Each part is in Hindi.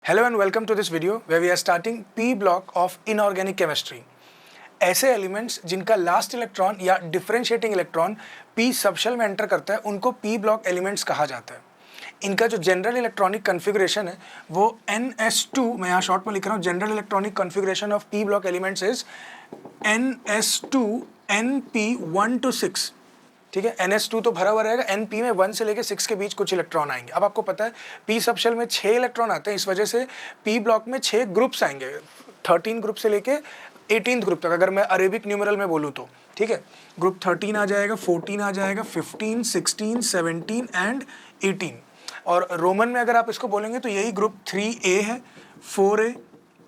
Hello and welcome to this video where we are starting P block of inorganic chemistry. ऐसे एलिमेंट्स जिनका लास्ट इलेक्ट्रॉन या डिफरेंशिएटिंग इलेक्ट्रॉन P सबशेल में एंटर करता है उनको P ब्लॉक एलिमेंट्स कहा जाता है. इनका जो जनरल इलेक्ट्रॉनिक कन्फिगरेशन है वो NS2, मैं यहाँ शॉर्ट में लिख रहा हूँ, general electronic configuration of P block elements is NS2 NP1 to 6. ठीक है, NS2 तो भरा हुआ रहेगा, NP में 1 से लेके 6 के बीच कुछ इलेक्ट्रॉन आएंगे. अब आपको पता है P सबशेल में 6 इलेक्ट्रॉन आते हैं, इस वजह से P ब्लॉक में 6 ग्रुप्स आएंगे, 13 ग्रुप से लेके 18th ग्रुप तक, अगर मैं अरेबिक न्यूमेरल में बोलूँ तो. ठीक है, ग्रुप 13 आ जाएगा, 14 आ जाएगा, 15, 16, 17 एंड 18. और रोमन में अगर आप इसको बोलेंगे तो यही ग्रुप 3A है, 4A,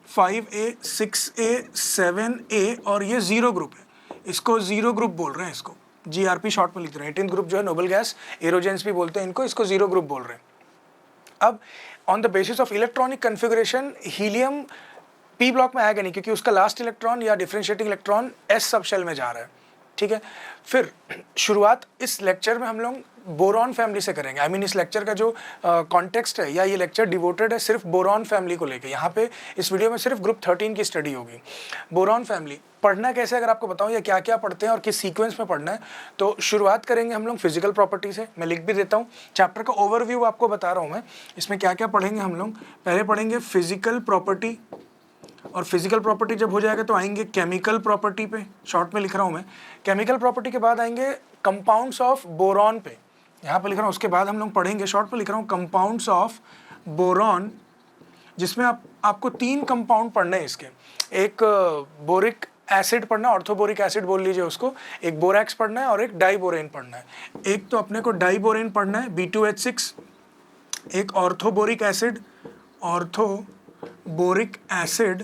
5A, 6A, 7A और ये 0 ग्रुप है. इसको 0 ग्रुप बोल रहे हैं, इसको GRP शॉर्ट में लिख रहे हैं. 18th ग्रुप जो है नोबल गैस एरोजेंस भी बोलते हैं इनको, इसको 0 ग्रुप बोल रहे हैं. अब on the basis of electronic configuration helium P block में आएगा नहीं, क्योंकि उसका लास्ट इलेक्ट्रॉन या डिफरेंशिएटिंग इलेक्ट्रॉन S सबशेल में जा रहा है. ठीक है, फिर शुरुआत इस लेक्चर में हम लोग बोरॉन फैमिली से करेंगे. आई मीन इस लेक्चर का जो कॉन्टेक्स्ट है या ये लेक्चर डिवोटेड है सिर्फ बोरॉन फैमिली को लेके. यहाँ पे इस वीडियो में सिर्फ ग्रुप 13 की स्टडी होगी. बोरॉन फैमिली पढ़ना कैसे, अगर आपको बताऊँ या क्या क्या पढ़ते हैं और किस सीक्वेंस में पढ़ना है, तो शुरुआत करेंगे हम लोग फिजिकल प्रॉपर्टी से. मैं लिख भी देता हूँ, चैप्टर का ओवरव्यू आपको बता रहा हूँ मैं. इसमें क्या क्या पढ़ेंगे हम लोग, पहले पढ़ेंगे फिजिकल प्रॉपर्टी, और फिजिकल प्रॉपर्टी जब हो जाएगा तो आएंगे केमिकल प्रॉपर्टी पे, शॉर्ट में लिख रहा हूँ मैं. केमिकल प्रॉपर्टी के बाद आएंगे कंपाउंड्स ऑफ बोरॉन पे, यहाँ पे लिख रहा हूँ. उसके बाद हम लोग पढ़ेंगे, शॉर्ट पे लिख रहा हूँ, कंपाउंड्स ऑफ बोरॉन, जिसमें आपको 3 कंपाउंड पढ़ने हैं इसके. एक बोरिक एसिड पढ़ना, ऑर्थोबोरिक एसिड बोल लीजिए उसको, एक बोरैक्स पढ़ना है और एक डाइबोरेन पढ़ना है. एक तो अपने को डाइबोरेन पढ़ना है, B2H6. एक ऑर्थोबोरिक एसिड, ऑर्थोबोरिक एसिड,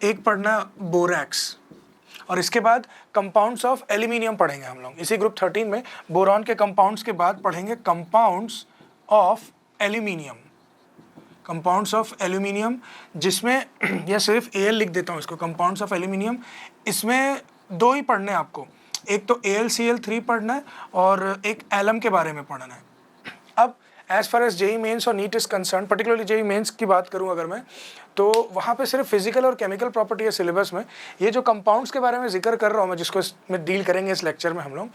एक पढ़ना बोरैक्स. और इसके बाद कंपाउंड्स ऑफ एल्यूमिनियम पढ़ेंगे हम लोग. इसी ग्रुप 13 में बोरॉन के कंपाउंड्स के बाद पढ़ेंगे compounds of aluminium. Compounds of aluminium, जिसमें यह सिर्फ Al लिख देता हूँ इसको, कंपाउंड्स ऑफ एल्यूमिनियम. इसमें 2 ही पढ़ने हैं आपको, एक तो AlCl3 पढ़ना है और एक एलम के बारे में पढ़ना है. अब as far as JEE mains और NEET is concerned, particularly JEE mains की बात करूं अगर मैं, तो वहाँ पे सिर्फ फिजिकल और केमिकल प्रॉपर्टी है सिलेबस में. ये जो कंपाउंड्स के बारे में जिक्र कर रहा हूँ मैं, जिसको में डील करेंगे इस लेक्चर में हम लोग,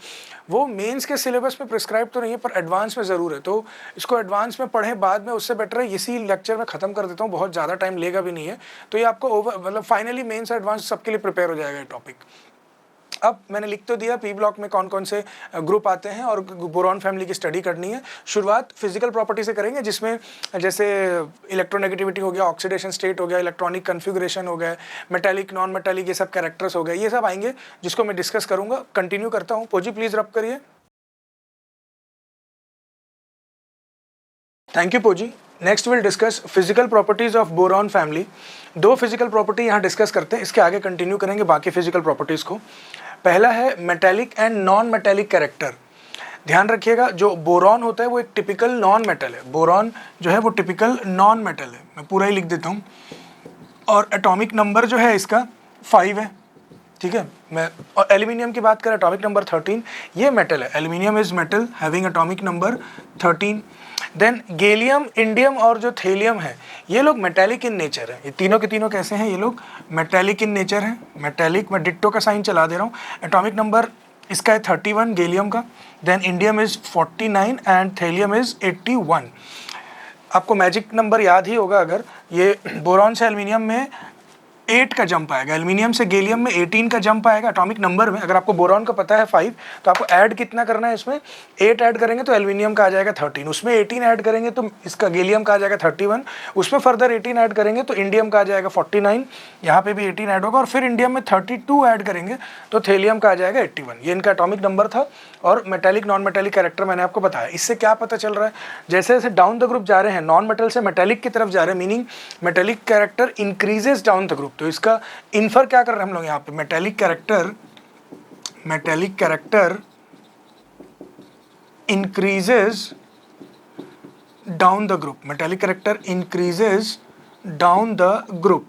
वो मेंस के सिलेबस में प्रिस्क्राइब तो नहीं है पर एडवांस में ज़रूर है. तो इसको एडवांस में पढ़ें, बाद में उससे बेटर है इसी लेक्चर में ख़त्म कर देता हूँ, बहुत ज़्यादा टाइम लेगा भी नहीं है. तो ये आपको मतलब फाइनली मेंस और एडवांस सबके लिए प्रिपेयर हो जाएगा ये टॉपिक. अब मैंने लिख तो दिया P ब्लॉक में कौन कौन से ग्रुप आते हैं और बोरॉन फैमिली की स्टडी करनी है. शुरुआत फिजिकल प्रॉपर्टी से करेंगे, जिसमें जैसे इलेक्ट्रोनेगेटिविटी हो गया, ऑक्सीडेशन स्टेट हो गया, इलेक्ट्रॉनिक कन्फिगरेशन हो गया, मेटालिक नॉन मेटालिक, ये सब कैरेक्टर्स हो गए, ये सब आएंगे जिसको मैं डिस्कस करूंगा. कंटिन्यू करता हूँ. पोजी प्लीज रब करिए. थैंक यू पोजी. Next will discuss physical properties of boron family. 2 physical property यहाँ डिस्कस करते हैं, इसके आगे कंटिन्यू करेंगे बाकी फिजिकल प्रॉपर्टीज़ को. पहला है metallic and non metallic character. ध्यान रखिएगा, जो बोरॉन होता है वो एक टिपिकल नॉन मेटल है. बोरॉन जो है वो टिपिकल नॉन मेटल है, मैं पूरा ही लिख देता हूँ. और एटॉमिक नंबर जो है इसका 5 है. ठीक है, मैं और एल्यूमिनियम की बात करें, एटॉमिक नंबर 13. ये मेटल है, aluminium is metal having atomic number 13. Then gallium, indium और जो थेलियम है, ये लोग मेटालिक इन नेचर है. ये तीनों के तीनों कैसे हैं, ये लोग मेटालिक इन नेचर हैं. मेटालिक, मैं डिट्टो का साइन चला दे रहा हूँ. एटॉमिक नंबर इसका है 31 गैलियम का. Then indium is 49 and thallium is 81. आपको मैजिक नंबर याद ही होगा, अगर ये बोरॉन से एल्यूमिनियम में 8 का जंप आएगा, एल्यूमिनियम से गैलियम में 18 का जंप आएगा एटॉमिक नंबर में. अगर आपको बोरॉन का पता है 5, तो आपको ऐड कितना करना है, इसमें 8 ऐड करेंगे तो एल्यूमिनियम का आ जाएगा 13, उसमें 18 ऐड करेंगे तो इसका गैलियम का आ जाएगा 31, उसमें फर्दर 18 ऐड करेंगे तो इंडियम का आ जाएगा 49, यहाँ पे भी 18 ऐड होगा, और फिर इंडियम में 32 ऐड करेंगे तो थेलियम का आ जाएगा 81. ये इनका एटॉमिक नंबर था. और मेटालिक नॉन मेटालिक कैरेक्टर मैंने आपको बताया. इससे क्या पता चल रहा है, जैसे जैसे डाउन द ग्रुप जा रहे हैं, नॉन मेटल से मेटालिक की तरफ जा रहे हैं, meaning metallic character increases down the group. तो इसका इन्फर क्या कर रहे हैं हम लोग यहाँ पे, metallic character increases down the group. Metallic character increases down the group.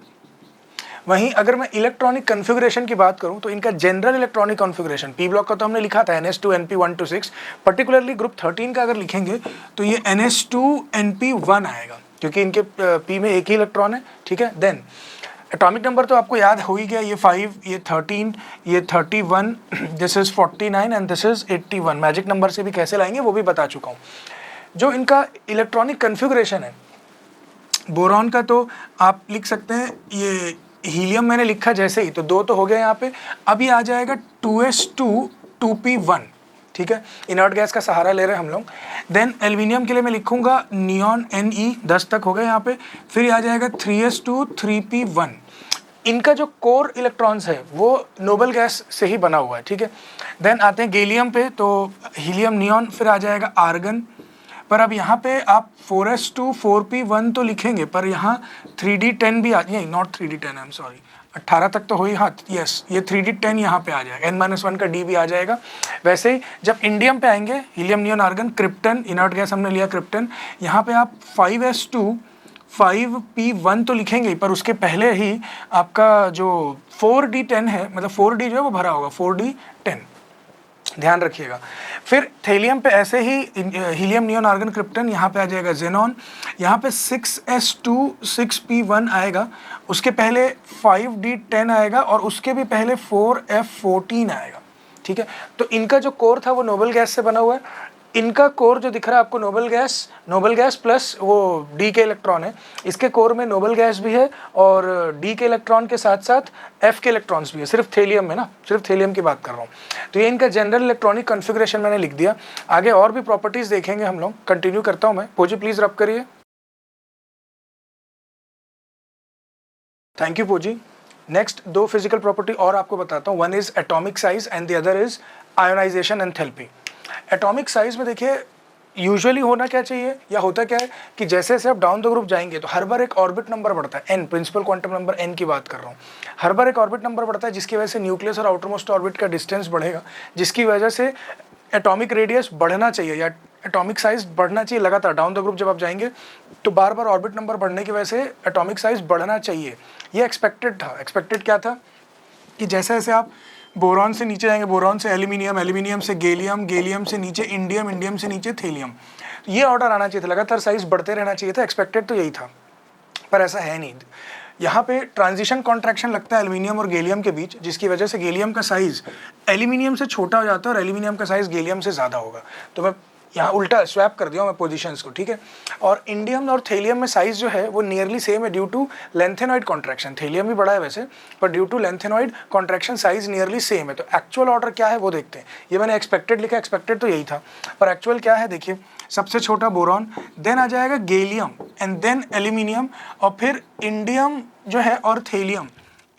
वहीं अगर मैं इलेक्ट्रॉनिक कन्फिगरेशन की बात करूं तो इनका general electronic configuration P block का तो हमने लिखा था NS2 NP1 to 6. Particularly group 13 का अगर लिखेंगे तो ये NS2 NP1 आएगा. क्योंकि इनके p में एक ही इलेक्ट्रॉन है, ठीक है। देन एटॉमिक नंबर तो आपको याद हो ही गया, ये 5, ये 13, ये 31, this is 49 and this is 81। Magic number से भी कैसे लाएंगे वो भी बता चुका हूँ। जो इनका इलेक्ट्रॉनिक कन्फिगरेशन है बोरॉन का, तो आप लिख सकते हैं, ये हीलियम मैंने लिखा जैसे ही, तो 2 तो हो गया यहाँ पे। अभी आ जाएगा 2s2 2p1, ठीक है, इनर्ट गैस का सहारा ले रहे हैं हम लोग। देन एल्यूमिनियम के लिए मैं लिखूंगा नियॉन Ne, 10 तक हो गए यहाँ पे। फिर आ जाएगा 3s2 3p1। इनका जो कोर इलेक्ट्रॉन्स है वो नोबल गैस से ही बना हुआ है, ठीक है। देन आते हैं गैलियम पे, तो हीलियम नियॉन, फिर आ जाएगा आर्गन। पर अब यहाँ पे आप 4s2 4p1 तो लिखेंगे, पर यहाँ 3d10 भी नहीं, not 3d10, I am sorry, 18 तक तो हो ही, हाँ यस, ये 3d10 यहाँ पे आ जाएगा, n-1 का d भी आ जाएगा। वैसे ही जब इंडियम पे आएंगे, helium neon argon krypton, inert gas हमने लिया क्रिप्टन, यहाँ पे आप 5s2 5p1 तो लिखेंगे, पर उसके पहले ही आपका जो 4d10 है, मतलब 4d जो है वो भरा होगा, 4d10, ध्यान रखिएगा। फिर थेलियम पे ऐसे ही हीलियम नियॉन आर्गन क्रिप्टन, यहाँ पे आ जाएगा जेनॉन, यहाँ पे 6s2 6p1 आएगा, उसके पहले 5d10 आएगा और उसके भी पहले 4f14 आएगा, ठीक है। तो इनका जो कोर था वो नोबल गैस से बना हुआ है। इनका कोर जो दिख रहा है आपको नोबल गैस प्लस वो डी के इलेक्ट्रॉन है। इसके कोर में नोबल गैस भी है और डी के इलेक्ट्रॉन के साथ साथ एफ के इलेक्ट्रॉन्स भी है, सिर्फ थेलियम में ना, सिर्फ थेलियम की बात कर रहा हूँ। तो ये इनका जनरल इलेक्ट्रॉनिक कॉन्फ़िगरेशन मैंने लिख दिया। आगे और भी प्रॉपर्टीज़ देखेंगे हम लोग। कंटिन्यू करता हूँ मैं। पूजी प्लीज़ रब करिए। थैंक यू पूजी। नेक्स्ट 2 फिजिकल प्रॉपर्टी और आपको बताता हूँ। One is atomic size and the other is ionisation enthalpy. Atomic size में देखिए यूजुअली होना क्या चाहिए या होता क्या है कि जैसे जैसे आप डाउन द ग्रुप जाएंगे तो हर बार एक ऑर्बिट नंबर बढ़ता है, n, principal quantum number n की बात कर रहा हूँ। हर बार एक ऑर्बिट नंबर बढ़ता है जिसकी वजह से न्यूक्लियस और आउटर मोस्ट ऑर्बिट का डिस्टेंस बढ़ेगा, जिसकी वजह से एटॉमिक रेडियस बढ़ना चाहिए या एटॉमिक साइज बढ़ना चाहिए लगातार। डाउन द ग्रुप जब आप जाएंगे तो बार बार ऑर्बिट नंबर बढ़ने की वजह से एटॉमिक साइज बढ़ना चाहिए। ये एक्सपेक्टेड था। एक्सपेक्टेड क्या था कि जैसे जैसे आप बोरॉन से नीचे जाएंगे, बोरॉन से एल्यूमिनियम, एल्यूमिनियम से गैलियम, गैलियम से नीचे इंडियम, इंडियम से नीचे थेलियम, ये ऑर्डर आना चाहिए था, लगातार साइज बढ़ते रहना चाहिए था। एक्सपेक्टेड तो यही था, पर ऐसा है नहीं। यहाँ पे ट्रांजिशन कॉन्ट्रैक्शन लगता है एल्यूमिनियम और गैलियम के बीच, जिसकी वजह से गैलियम का साइज एल्यूमिनियम से छोटा हो जाता है और एल्यूमिनियम का साइज गैलियम से ज़्यादा होगा। तो मैं यहाँ उल्टा स्वैप कर दिया हूँ मैं पोजीशंस को, ठीक है। और इंडियम और थेलियम में साइज जो है वो नियरली सेम है due to lanthanoid contraction. Thallium भी बड़ा है वैसे, पर due to lanthanoid contraction size nearly same है। तो एक्चुअल ऑर्डर क्या है वो देखते हैं। ये मैंने एक्सपेक्टेड लिखा, एक्सपेक्टेड तो यही था, पर एक्चुअल क्या है देखिए। सबसे छोटा बोरॉन, देन आ जाएगा गैलियम एंड देन एल्यूमिनियम, और फिर इंडियम जो है और थेलियम,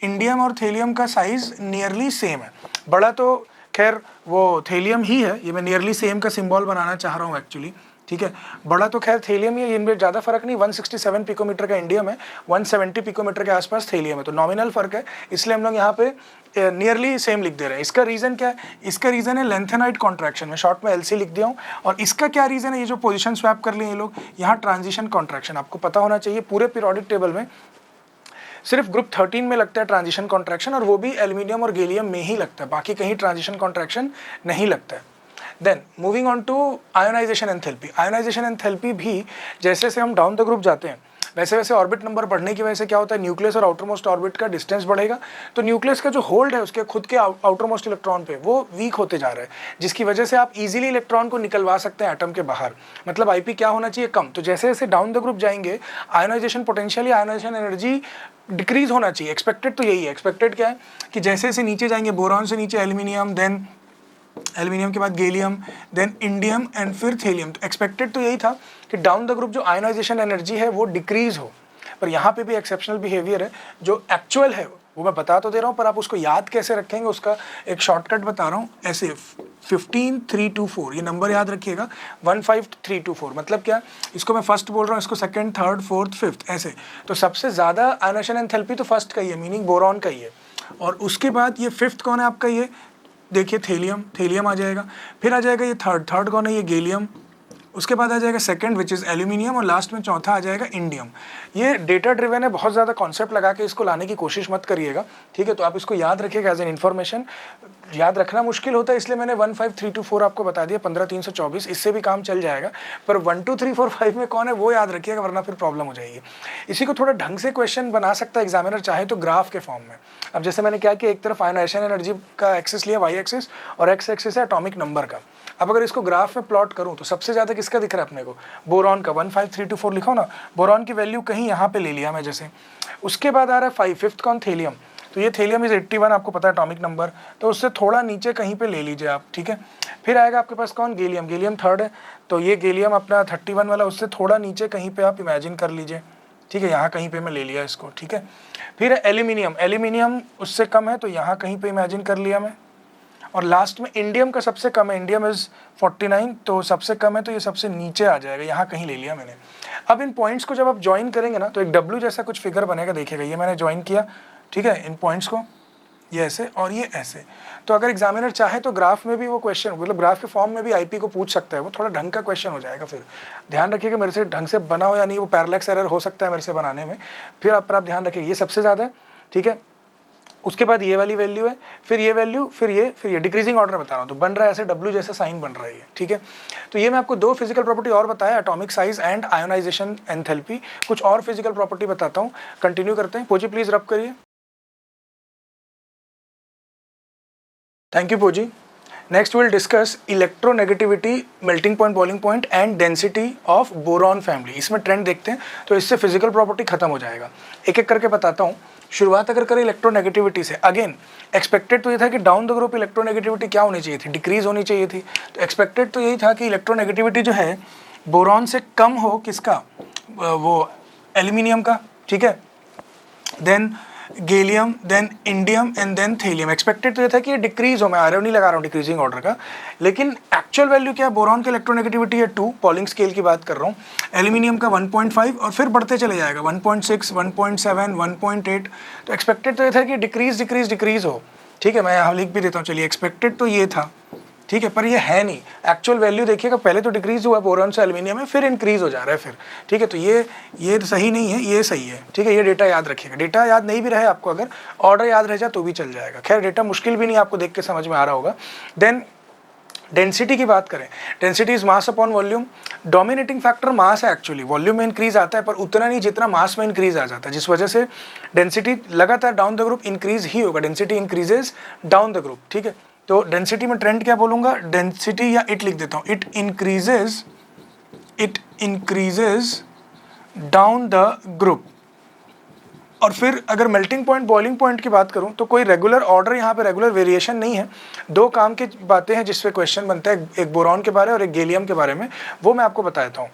इंडियम और थेलियम का साइज नियरली सेम है। बड़ा तो खैर वो थेलियम ही है, ये मैं नियरली सेम का सिंबल बनाना चाह रहा हूँ एक्चुअली, ठीक है। बड़ा तो खैर थेलियम ही है, इनमें ज़्यादा फर्क नहीं। 167 पिकोमीटर का इंडियम है, 170 पिकोमीटर के आसपास थेलियम है, तो नॉमिनल फर्क है, इसलिए हम लोग यहाँ पे नियरली सेम लिख दे रहे हैं। इसका रीज़न क्या है? इसका रीज़न है लेंथेनॉइड कॉन्ट्रैक्शन में, शॉर्ट में एलसी लिख दिया हूँ। और इसका क्या रीज़न है? ये जो पोजीशन स्वैप कर लिए ये लोग, यहाँ ट्रांजिशन कॉन्ट्रैक्शन आपको पता होना चाहिए। पूरे पीरियोडिक टेबल में सिर्फ ग्रुप 13 में लगता है ट्रांजिशन कॉन्ट्रैक्शन, और वो भी एल्यूमिनियम और गैलियम में ही लगता है, बाकी कहीं ट्रांजिशन कॉन्ट्रैक्शन नहीं लगता है। Then moving on to ionization enthalpy. Ionization enthalpy भी जैसे जैसे हम डाउन द ग्रुप जाते हैं वैसे वैसे ऑर्बिट नंबर बढ़ने की वजह से क्या होता है, न्यूक्लियस और आउटर मोस्ट ऑर्बिट का डिस्टेंस बढ़ेगा, तो न्यूक्लियस का जो होल्ड है उसके खुद के आउटर मोस्ट इलेक्ट्रॉन पे वो वीक होते जा रहा है, जिसकी वजह से आप इजीली इलेक्ट्रॉन को निकलवा सकते हैं एटम के बाहर। मतलब आईपी क्या होना चाहिए? कम। तो जैसे जैसे डाउन द ग्रुप जाएंगे आयोनाइजेशन पोटेंशियल या आयोनाइजेशन एनर्जी डिक्रीज होना चाहिए। एक्सपेक्टेड तो यही है। एक्सपेक्टेड क्या है कि जैसे जैसे नीचे जाएंगे, बोरॉन से नीचे एल्यूमिनियम, देन एल्यूमिनियम के बाद गैलियम, देन इंडियम एंड फिर थेलियम। तो एक्सपेक्टेड तो यही था कि डाउन द ग्रुप जो आयोनाइजेशन एनर्जी है वो डिक्रीज हो, पर यहाँ पे भी एक्सेप्शनल बिहेवियर है। जो एक्चुअल है वो मैं बता तो दे रहा हूँ, पर आप उसको याद कैसे रखेंगे उसका एक शॉर्टकट बता रहा हूँ। ऐसे 15324 ये नंबर याद रखिएगा, 15324 मतलब क्या, इसको मैं फर्स्ट बोल रहा हूँ, इसको सेकंड, थर्ड, फोर्थ, फिफ्थ ऐसे। तो सबसे ज़्यादा आयोनाइजेशन एंथैल्पी तो फर्स्ट का ही है, मीनिंग बोरॉन का ही है। और उसके बाद ये फिफ्थ कौन है आपका? ये देखिए थेलियम, थेलियम आ जाएगा। फिर आ जाएगा ये थर्ड कौन है? ये गैलियम। उसके बाद आ जाएगा सेकंड विच इज़ एल्यूमिनियम, और लास्ट में चौथा आ जाएगा इंडियम। ये डेटा ड्रिवन है, बहुत ज़्यादा कॉन्सेप्ट लगा के इसको लाने की कोशिश मत करिएगा, ठीक है। तो आप इसको याद रखिएगा एज एन इन्फॉर्मेशन। याद रखना मुश्किल होता है, इसलिए मैंने 1 5 3 2 4 आपको बता दिया, 15 324, इससे भी काम चल जाएगा। पर 1 2 3 4 5 में कौन है वो याद रखिएगा, वरना फिर प्रॉब्लम हो जाएगी। इसी को थोड़ा ढंग से क्वेश्चन बना सकता है एग्जामिनर चाहे तो ग्राफ के फॉर्म में। अब जैसे मैंने क्या किया, एक तरफ आयनाइजेशन एनर्जी का एक्सिस लिया, वाई एक्सिस, और एक्स एक्सिस है एटॉमिक नंबर का। अब अगर इसको ग्राफ में प्लॉट करूं तो सबसे ज़्यादा किसका दिख रहा है अपने को, बोरॉन का। 1 5 3 2 4 लिखो ना, बोरॉन की वैल्यू कहीं यहाँ पे ले लिया मैं जैसे। उसके बाद आ रहा है 5, फिफ्थ कौन, थेलियम। तो ये थेलियम इज 81, आपको पता है एटॉमिक नंबर, तो उससे थोड़ा नीचे कहीं पे ले लीजिए आप, ठीक है। फिर आएगा आपके पास कौन, गैलियम। गैलियम थर्ड है, तो ये गैलियम अपना 31 वाला, उससे थोड़ा नीचे कहीं पे आप इमेजिन कर लीजिए, ठीक है। यहाँ कहीं पे मैं ले लिया इसको, ठीक है। फिर है एल्यूमिनियम। एल्यूमिनियम उससे कम है, तो यहाँ कहीं पे इमेजिन कर लिया मैं। और लास्ट में इंडियम का सबसे कम है, इंडियम इज 49, तो सबसे कम है, तो ये सबसे नीचे आ जाएगा, यहाँ कहीं ले लिया मैंने। अब इन पॉइंट्स को जब आप ज्वाइन करेंगे ना, तो एक डब्ल्यू जैसा कुछ फिगर बनेगा, देखिएगा ये मैंने ज्वाइन किया, ठीक है, इन पॉइंट्स को, ये ऐसे और ये ऐसे। तो अगर एग्जामिनर चाहे तो ग्राफ में भी वो क्वेश्चन, मतलब ग्राफ के फॉर्म में भी आईपी को पूछ सकता है, वो थोड़ा ढंग का क्वेश्चन हो जाएगा। फिर ध्यान रखिएगा मेरे से ढंग से बना हो या नहीं, वो पैरेलैक्स एरर हो सकता है मेरे से बनाने में, फिर आप ध्यान रखिए, ये सबसे ज़्यादा है, ठीक है। उसके बाद ये वाली वैल्यू है, फिर ये वैल्यू, फिर ये डिक्रीजिंग ऑर्डर बता रहा हूँ, तो बन रहा है ऐसे डब्ल्यू जैसा साइन बन रहा है ये, ठीक है। तो ये मैं आपको 2 फिजिकल प्रॉपर्टी और बताया, atomic size and ionization enthalpy. कुछ और फिजिकल प्रॉपर्टी बताता हूँ, कंटिन्यू करते हैं। पोजी प्लीज रब करिए। थैंक यू पोजी। Next will discuss electronegativity, melting point, boiling point and density of boron family. इसमें ट्रेंड देखते हैं, तो इससे फिजिकल प्रॉपर्टी खत्म हो जाएगा। एक एक करके बताता हूँ। शुरुआत अगर करें इलेक्ट्रोनेगेटिविटी से, अगेन एक्सपेक्टेड तो ये था कि डाउन द ग्रुप इलेक्ट्रोनेगेटिविटी क्या होनी चाहिए थी, डिक्रीज होनी चाहिए थी। तो एक्सपेक्टेड तो यही था कि इलेक्ट्रोनेगेटिविटी जो है बोरॉन से कम हो, किसका, वो एल्यूमिनियम का, ठीक है, then gallium, then indium and then thallium. Expected तो ये था कि ये डिक्रीज हो, मैं आयरन नहीं लगा रहा हूँ डिक्रीजिंग ऑर्डर का, लेकिन एक्चुअल वैल्यू क्या है, बोरॉन की इलेक्ट्रोनेगेटिविटी है 2, पॉलिंग स्केल की बात कर रहा हूँ, एल्यूमिनियम का 1.5, और फिर बढ़ते चले जाएगा 1.6, 1.7, 1.8। तो एक्सपेक्टेड तो ये था कि डिक्रीज हो, ठीक है। मैं यहाँ लिख भी देता हूँ, चलिए, एक्सपेक्टेड तो ये था, ठीक है, पर ये है नहीं। एक्चुअल वैल्यू देखिएगा, पहले तो डिक्रीज हुआ बोरॉन से एल्यूमिनियम में, फिर इंक्रीज हो जा रहा है फिर, ठीक है। तो ये सही नहीं है, ये सही है, ठीक है। ये डेटा याद रखिएगा। डेटा याद नहीं भी रहे आपको, अगर ऑर्डर याद रह जाए तो भी चल जाएगा। खैर डेटा मुश्किल भी नहीं, आपको देख के समझ में आ रहा होगा। देन डेंसिटी की बात करें, density is mass upon volume. Dominating factor mass है एक्चुअली, वॉल्यूम में इंक्रीज आता है पर उतना नहीं जितना मास में इंक्रीज आ जाता है, जिस वजह से डेंसिटी लगातार डाउन द ग्रुप इंक्रीज ही होगा। Density increases down the group, ठीक है। तो डेंसिटी में ट्रेंड क्या बोलूँगा, डेंसिटी, या इट लिख देता हूँ, it increases down the group. और फिर अगर मेल्टिंग पॉइंट, बॉइलिंग पॉइंट की बात करूं, तो कोई रेगुलर ऑर्डर, यहाँ पे रेगुलर वेरिएशन नहीं है। 2 काम की बातें हैं जिसपे क्वेश्चन बनता है, एक बोरॉन के बारे में और एक गैलियम के बारे में, वो मैं आपको बता देता हूँ।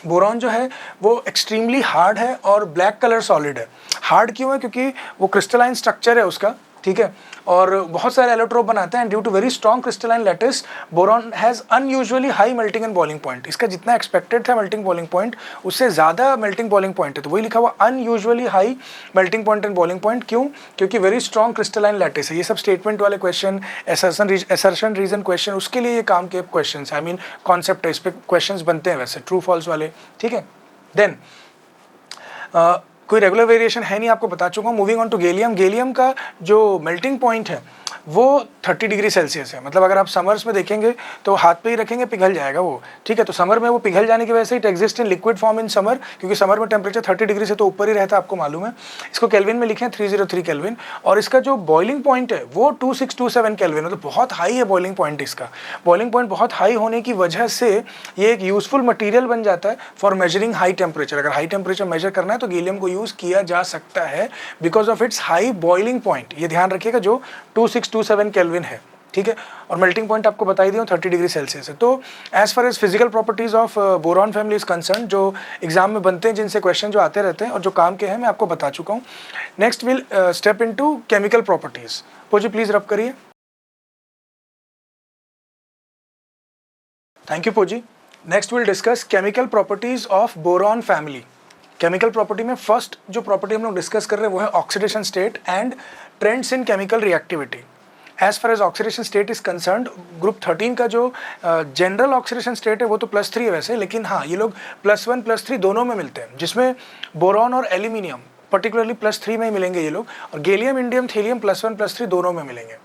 बोरॉन जो है वो एक्सट्रीमली हार्ड है और ब्लैक कलर सॉलिड है। हार्ड क्यों है, क्योंकि वो क्रिस्टलाइन स्ट्रक्चर है उसका, ठीक है, और बहुत सारे एलोट्रोप बनाते हैं। Due to very strong crystalline lattice, boron has unusually high melting and boiling point. इसका जितना एक्सपेक्टेड था मेल्टिंग बॉइलिंग पॉइंट, उससे ज़्यादा मेल्टिंग बॉइलिंग पॉइंट है, तो वही लिखा हुआ unusually high melting point and boiling point. क्यों, क्योंकि वेरी स्ट्रॉन्ग क्रिस्टलाइन लैटिस है। ये सब स्टेटमेंट वाले क्वेश्चन, असर्शन रीजन क्वेश्चन, उसके लिए ये काम के क्वेश्चन, आई मीन कॉन्सेप्ट है, इस पर क्वेश्चन बनते हैं वैसे, ट्रू फॉल्स वाले, ठीक है। देन कोई रेगुलर वेरिएशन है नहीं, आपको बता चुका हूँ। Moving on to gallium. Gallium का जो मेल्टिंग पॉइंट है वो 30 डिग्री सेल्सियस है। मतलब अगर आप समर्स में देखेंगे तो हाथ पे ही रखेंगे, पिघल जाएगा वो, ठीक है। तो समर में वो पिघल जाने की वजह से it exist in liquid form in summer, क्योंकि समर में टेम्परेचर 30 डिग्री से तो ऊपर ही रहता है, आपको मालूम है। इसको केल्विन में लिखें 303 केल्विन, और इसका जो बॉइलिंग पॉइंट है वो 2627 केल्विन, मतलब बहुत हाई है बॉइलिंग पॉइंट इसका। बॉइलिंग पॉइंट बहुत हाई होने की वजह से ये एक यूजफुल मटीरियल बन जाता है फॉर मेजरिंग हाई टेम्परेचर। अगर हाई टेम्परेचर मेजर करना है तो गैलियम को यूज़ किया जा सकता है because of its high boiling point. ये ध्यान रखिएगा, जो 2627 केल्विन है, ठीक है। और मेल्टिंग पॉइंट आपको बताई दी हूँ 30 डिग्री सेल्सियस है। तो as far as physical properties of boron family is concern, जो एग्जाम में बनते हैं, जिनसे क्वेश्चन जो आते रहते हैं और जो काम के हैं, मैं आपको बता चुका हूँ। Next will step into chemical properties. पोजी प्लीज रब करिए। थैंक यू पोजी। Next will discuss chemical properties of boron family. Chemical property में फर्स्ट जो प्रॉपर्टी हम लोग डिस्कस कर रहे हैं वो है oxidation state and trends in chemical reactivity. As far as oxidation state is concerned, group 13 का जो जनरल ऑक्सीडेशन स्टेट है वो तो +3 है वैसे, लेकिन हाँ ये लोग +1 +3 दोनों में मिलते हैं, जिसमें बोरॉन और एल्यूमिनियम पर्टिकुलरली +3 में ही मिलेंगे ये लोग, और गैलियम, इंडियम, थीलियम +1 +3 दोनों में मिलेंगे।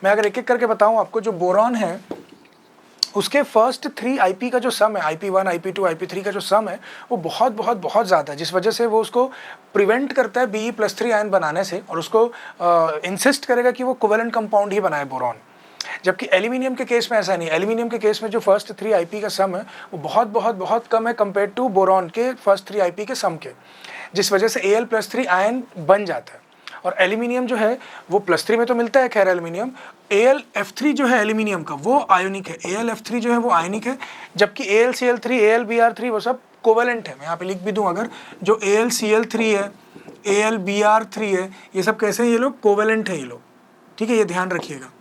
मैं अगर एक एक करके बताऊँ आपको, जो बोरॉन है उसके फर्स्ट 3 IP का जो सम है, IP1, IP2, IP3 का जो सम है वो बहुत बहुत बहुत ज़्यादा है, जिस वजह से वो उसको प्रिवेंट करता है Be+3 आयन बनाने से, और उसको इंसिस्ट करेगा कि वो कोवेलेंट कंपाउंड ही बनाए बोरॉन। जबकि एल्यूमिनियम के केस में ऐसा नहीं, एल्यूमिनियम के केस में जो फर्स्ट 3 IP का सम है वो बहुत बहुत बहुत कम है कंपेयर टू बोरॉन के फर्स्ट 3 IP के सम के, जिस वजह से Al+3 आयन बन जाता है। और एल्यूमिनियम जो है वो +3 में तो मिलता है खैर एल्यूमिनियम, AlF3 जो है एल्यूमिनियम का वो आयोनिक है, AlF3 जो है वो आयनिक है, जबकि AlCl3, AlBr3 वो सब कोवेलेंट है। मैं यहाँ पे लिख भी दूँ अगर, जो AlCl3 है, AlBr3 है, ये सब कैसे हैं, ये लोग कोवेलेंट है ये लोग, ठीक है, ये ध्यान रखिएगा।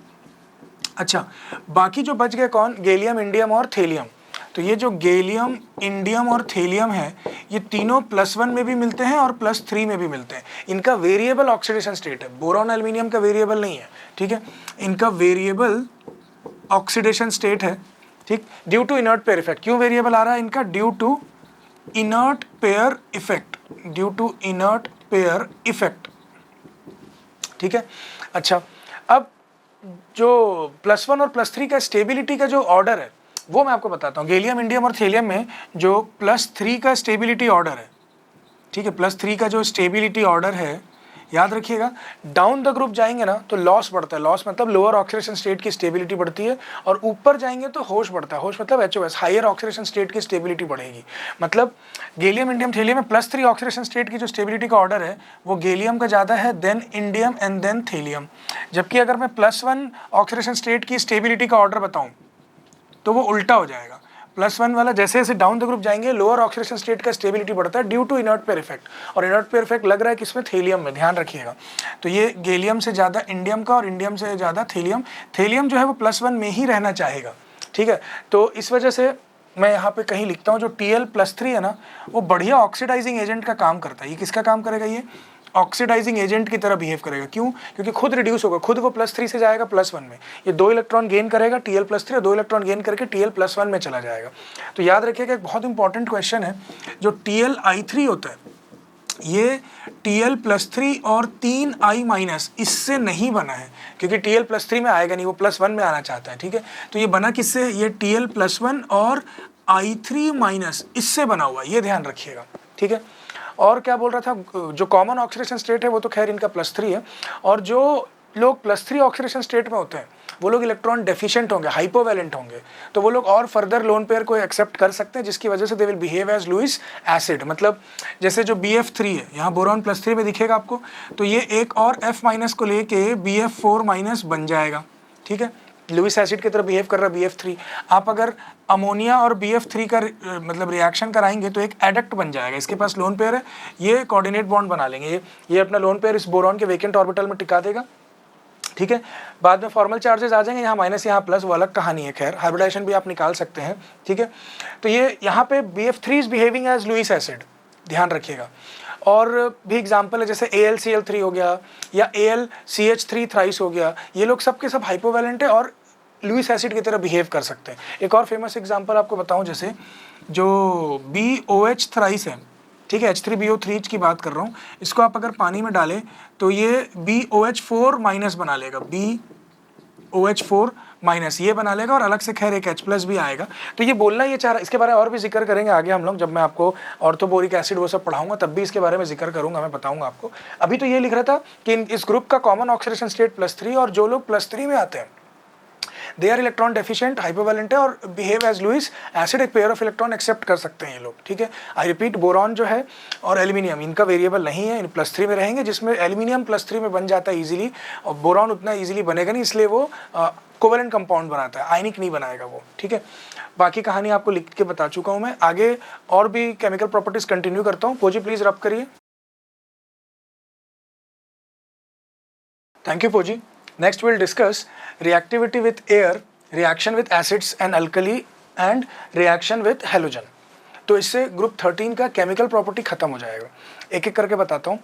अच्छा, बाकी जो बच गए कौन, गैलियम, इंडियम और थेलियम। तो ये जो गैलियम, इंडियम और थेलियम है ये तीनों +1 में भी मिलते हैं और +3 में भी मिलते हैं। इनका वेरिएबल ऑक्सीडेशन स्टेट है, बोरॉन एल्यूमिनियम का वेरिएबल नहीं है, ठीक है, इनका वेरिएबल ऑक्सीडेशन स्टेट है, ठीक, due to inert pair effect. क्यों वेरिएबल आ रहा है इनका, due to inert pair effect, due to inert pair effect, ठीक है। अच्छा, अब जो +1 और +3 का स्टेबिलिटी का जो ऑर्डर है वो मैं आपको बताता हूँ। गैलियम, इंडियम और थेलियम में जो +3 का स्टेबिलिटी ऑर्डर है, ठीक है, +3 का जो स्टेबिलिटी ऑर्डर है, याद रखिएगा, डाउन द ग्रुप जाएंगे ना तो लॉस बढ़ता है, लॉस मतलब लोअर ऑक्सीडेशन स्टेट की स्टेबिलिटी बढ़ती है, और ऊपर जाएंगे तो होश बढ़ता है, होश मतलब HOS, हायर ऑक्सीडेशन स्टेट की स्टेबिलिटी बढ़ेगी। मतलब गैलियम, इंडियम, थेलियम में +3 ऑक्सीडेशन स्टेट की जो स्टेबिलिटी का ऑर्डर है वो गैलियम का ज़्यादा है, then indium and then thallium. जबकि अगर मैं +1 ऑक्सीडेशन स्टेट की स्टेबिलिटी का ऑर्डर बताऊँ तो वो उल्टा हो जाएगा, +1 वाला जैसे जैसे डाउन द ग्रुप जाएंगे लोअर ऑक्सीडेशन स्टेट का स्टेबिलिटी बढ़ता है due to inert pair effect, और इनर्ट पेयर इफेक्ट लग रहा है किसमें, थेलियम में, ध्यान रखिएगा। तो ये गैलियम से ज़्यादा इंडियम का और इंडियम से ज़्यादा थेलियम, थेलियम जो है वो +1 में ही रहना चाहेगा, ठीक है। तो इस वजह से मैं यहाँ पे कहीं लिखता हूँ जो Tl+3 है ना वो बढ़िया ऑक्सीडाइजिंग एजेंट का काम करता है। ये किसका काम करेगा, ये ऑक्सीडाइजिंग एजेंट की तरह बिहेव करेगा। क्यों, क्योंकि खुद रिड्यूस होगा, खुद वो +3 से जाएगा +1 में, ये 2 इलेक्ट्रॉन गेन करेगा Tl+3 और 2 इलेक्ट्रॉन गेन करके Tl+1 में चला जाएगा। तो याद रखिएगा एक बहुत इंपॉर्टेंट क्वेश्चन है, जो Tli3 होता है ये Tl+3 और 3I- इससे नहीं बना है, क्योंकि Tl+3 में आएगा नहीं, वो +1 में आना चाहता है, ठीक है। तो ये बना किससे, ये Tl+1 और I3- इससे बना हुआ, ये ध्यान रखिएगा, ठीक है। और क्या बोल रहा था, जो कॉमन ऑक्सीडेशन स्टेट है वो तो खैर इनका +3 है, और जो लोग +3 ऑक्सीडेशन स्टेट में होते हैं वो लोग इलेक्ट्रॉन डेफिशिएंट होंगे, हाइपोवैलेंट होंगे, तो वो लोग और फर्दर लोन पेयर को एक्सेप्ट कर सकते हैं, जिसकी वजह से they will behave as Lewis acid. मतलब जैसे जो BF3 है, यहाँ बोरॉन +3 में दिखेगा आपको, तो ये एक और F- को लेके BF4- बन जाएगा, ठीक है, लुईस एसिड की तरह बिहेव कर रहा है BF3। आप अगर अमोनिया और BF3 का मतलब रिएक्शन कराएंगे तो एक एडक्ट बन जाएगा, इसके पास लोन पेयर है, ये कोऑर्डिनेट बॉन्ड बना लेंगे, ये अपना लोन पेयर इस बोरॉन के वेकेंट ऑर्बिटल में टिका देगा, ठीक है। बाद में फॉर्मल चार्जेस आ जाएंगे, यहाँ माइनस यहाँ प्लस, वो अलग कहानी है, खैर हाइब्रिडाइजेशन भी आप निकाल सकते हैं, ठीक है। तो ये यहाँ पे BF3 is behaving as Lewis acid, ध्यान रखिएगा। और भी एग्जाम्पल है जैसे AlCl3 हो गया या AlCH3 थ्राइस हो गया, ये लोग सब के सब हाइपोवैलेंट है और लुईस एसिड की तरह बिहेव कर सकते हैं। एक और फेमस एग्जाम्पल आपको बताऊं, जैसे जो BOH थ्राइस है, ठीक है, H3BO3 की बात कर रहा हूँ, इसको आप अगर पानी में डालें तो ये BOH4- बना लेगा, BOH4- ये बना लेगा, और अलग से खैर एक H+ भी आएगा। तो ये बोलना ये चाह रहा, इसके बारे में और भी जिक्र करेंगे आगे हम लोग, जब मैं आपको ऑर्थोबोरिक एसिड वो सब पढ़ाऊंगा तब भी इसके बारे में जिक्र करूंगा, मैं बताऊंगा आपको। अभी तो ये लिख रहा था कि इस ग्रुप का कॉमन ऑक्सीडेशन स्टेट +3, और जो लोग +3 में आते हैं दे आर इलेक्ट्रॉन डेफिशिएंट, हाइपोवैलेंट है और बिहेव एज लुईस एसिड, एक पेयर ऑफ इलेक्ट्रॉन एक्सेप्ट कर सकते हैं ये लोग, ठीक है। आई रिपीट, बोरॉन जो है और एल्यूमिनियम इनका वेरिएबल नहीं है, इन +3 में रहेंगे, जिसमें एल्यूमिनियम +3 में बन जाता है इजीली, और बोरॉन उतना इजीली बनेगा नहीं, इसलिए वो कोवेलेंट कंपाउंड बनाता है, आयनिक नहीं बनाएगा वो, ठीक है। बाकी कहानी आपको लिख के बता चुका हूँ मैं, आगे और भी केमिकल प्रॉपर्टीज कंटिन्यू करता हूँ। फौजी प्लीज रब करिए। थैंक यू फौजी। Next we'll discuss reactivity with air, reaction with acids and alkali and reaction with halogen। तो इससे ग्रुप 13 का केमिकल प्रॉपर्टी खत्म हो जाएगा। एक एक करके बताता हूँ।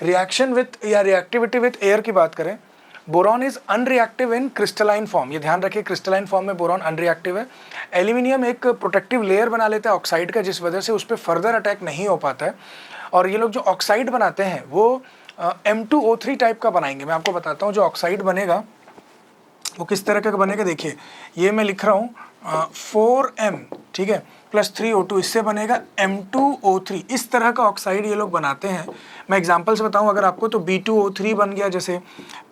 रिएक्शन विथ या रिएक्टिविटी विथ एयर की बात करें boron is unreactive in crystalline form, ये ध्यान रखिए क्रिस्टलाइन फॉर्म में बोरॉन अनरिएक्टिव है। एल्यूमिनियम एक प्रोटेक्टिव लेयर बना लेता है ऑक्साइड का, जिस वजह से उस पर फर्दर अटैक नहीं हो पाता है। और ये लोग जो ऑक्साइड बनाते हैं वो M2O3 टाइप का बनाएंगे। मैं आपको बताता हूँ जो ऑक्साइड बनेगा वो किस तरह का बनेगा। देखिए ये मैं लिख रहा हूँ 4M, ठीक है, प्लस 3O2, इससे बनेगा M2O3। इस तरह का ऑक्साइड ये लोग बनाते हैं। मैं एग्जांपल्स बताऊं अगर आपको, तो B2O3 बन गया जैसे,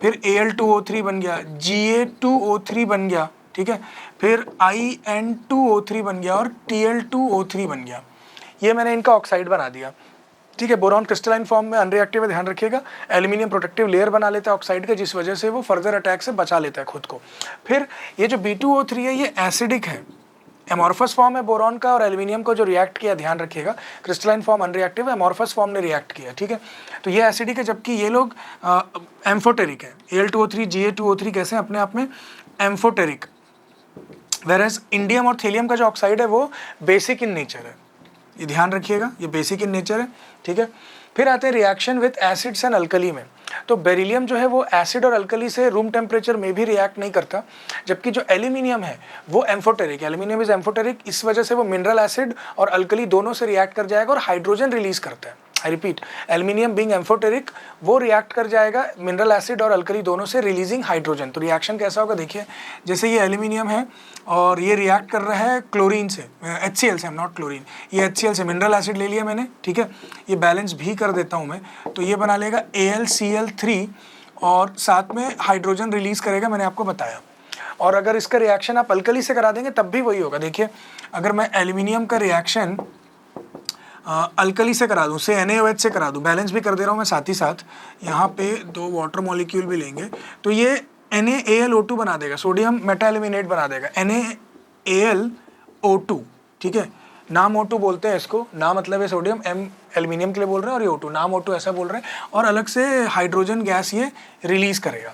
फिर Al2O3 बन गया, Ga2O3 बन गया, ठीक है, फिर In2O3 बन गया और Tl2O3 बन गया। ये मैंने इनका ऑक्साइड बना दिया, ठीक है। बोरॉन क्रिस्टलाइन फॉर्म में अनरिएक्टिव है, ध्यान रखिएगा। एल्यूमिनियम प्रोटेक्टिव लेयर बना लेता है ऑक्साइड का, जिस वजह से वो फर्दर अटैक से बचा लेता है खुद को। फिर ये जो B2O3 है ये एसिडिक है, एमॉर्फस फॉर्म है बोरॉन का, और एल्यूमिनियम को जो रिएक्ट किया, ध्यान रखिएगा क्रिस्टलाइन फॉर्म अनरिएक्टिव है, एमॉर्फस फॉर्म ने रिएक्ट किया, ठीक है। तो ये एसिडिक है, जबकि ये लोग एम्फोटेरिक है। Al2O3 Ga2O3 कैसे अपने आप में एम्फोटेरिक, वेरएज इंडियम और थेलियम का जो ऑक्साइड है वो बेसिक इन नेचर है, ये ध्यान रखिएगा, ये बेसिक इन नेचर है, ठीक है। फिर आते हैं reaction with acids and alkali में। तो बेरिलियम जो है वो एसिड और अल्कली से रूम टेम्परेचर में भी रिएक्ट नहीं करता, जबकि जो एल्यूमिनियम है वो एम्फोटेरिक, एल्यूमिनियम इज एम्फोटेरिक, इस वजह से वो मिनरल एसिड और अल्कली दोनों से रिएक्ट कर जाएगा और हाइड्रोजन रिलीज करता है। I repeat, aluminium being amphoteric वो रिएक्ट कर जाएगा मिनरल एसिड और अल्कली दोनों से, रिलीजिंग हाइड्रोजन। तो रिएक्शन कैसा होगा देखिए, जैसे ये एल्यूमिनियम है और ये रिएक्ट कर रहा है क्लोरीन से, HCl से, नॉट क्लोरीन, ये HCl से, मिनरल एसिड ले लिया मैंने, ठीक है। ये बैलेंस भी कर देता हूँ मैं, तो ये बना लेगा AlCl3 और साथ में हाइड्रोजन रिलीज करेगा, मैंने आपको बताया। और अगर इसका रिएक्शन आप अल्कली से करा देंगे तब भी वही होगा। देखिए अगर मैं एल्यूमिनियम का रिएक्शन अल्कली से करा दूँ, से NaOH से करा दूँ, बैलेंस भी कर दे रहा हूँ मैं साथ ही साथ, यहाँ पे 2 वाटर मॉलिक्यूल भी लेंगे, तो ये NaAlO2 बना देगा, सोडियम मेटाएल्यूमिनेट बना देगा, NaAlO2, ठीक है। नाम O2 बोलते हैं इसको, ना मतलब है सोडियम, M एल्यूमिनियम के लिए बोल रहे हैं और ये O2, नाम O2 ऐसा बोल रहे हैं, और अलग से हाइड्रोजन गैस ये रिलीज करेगा,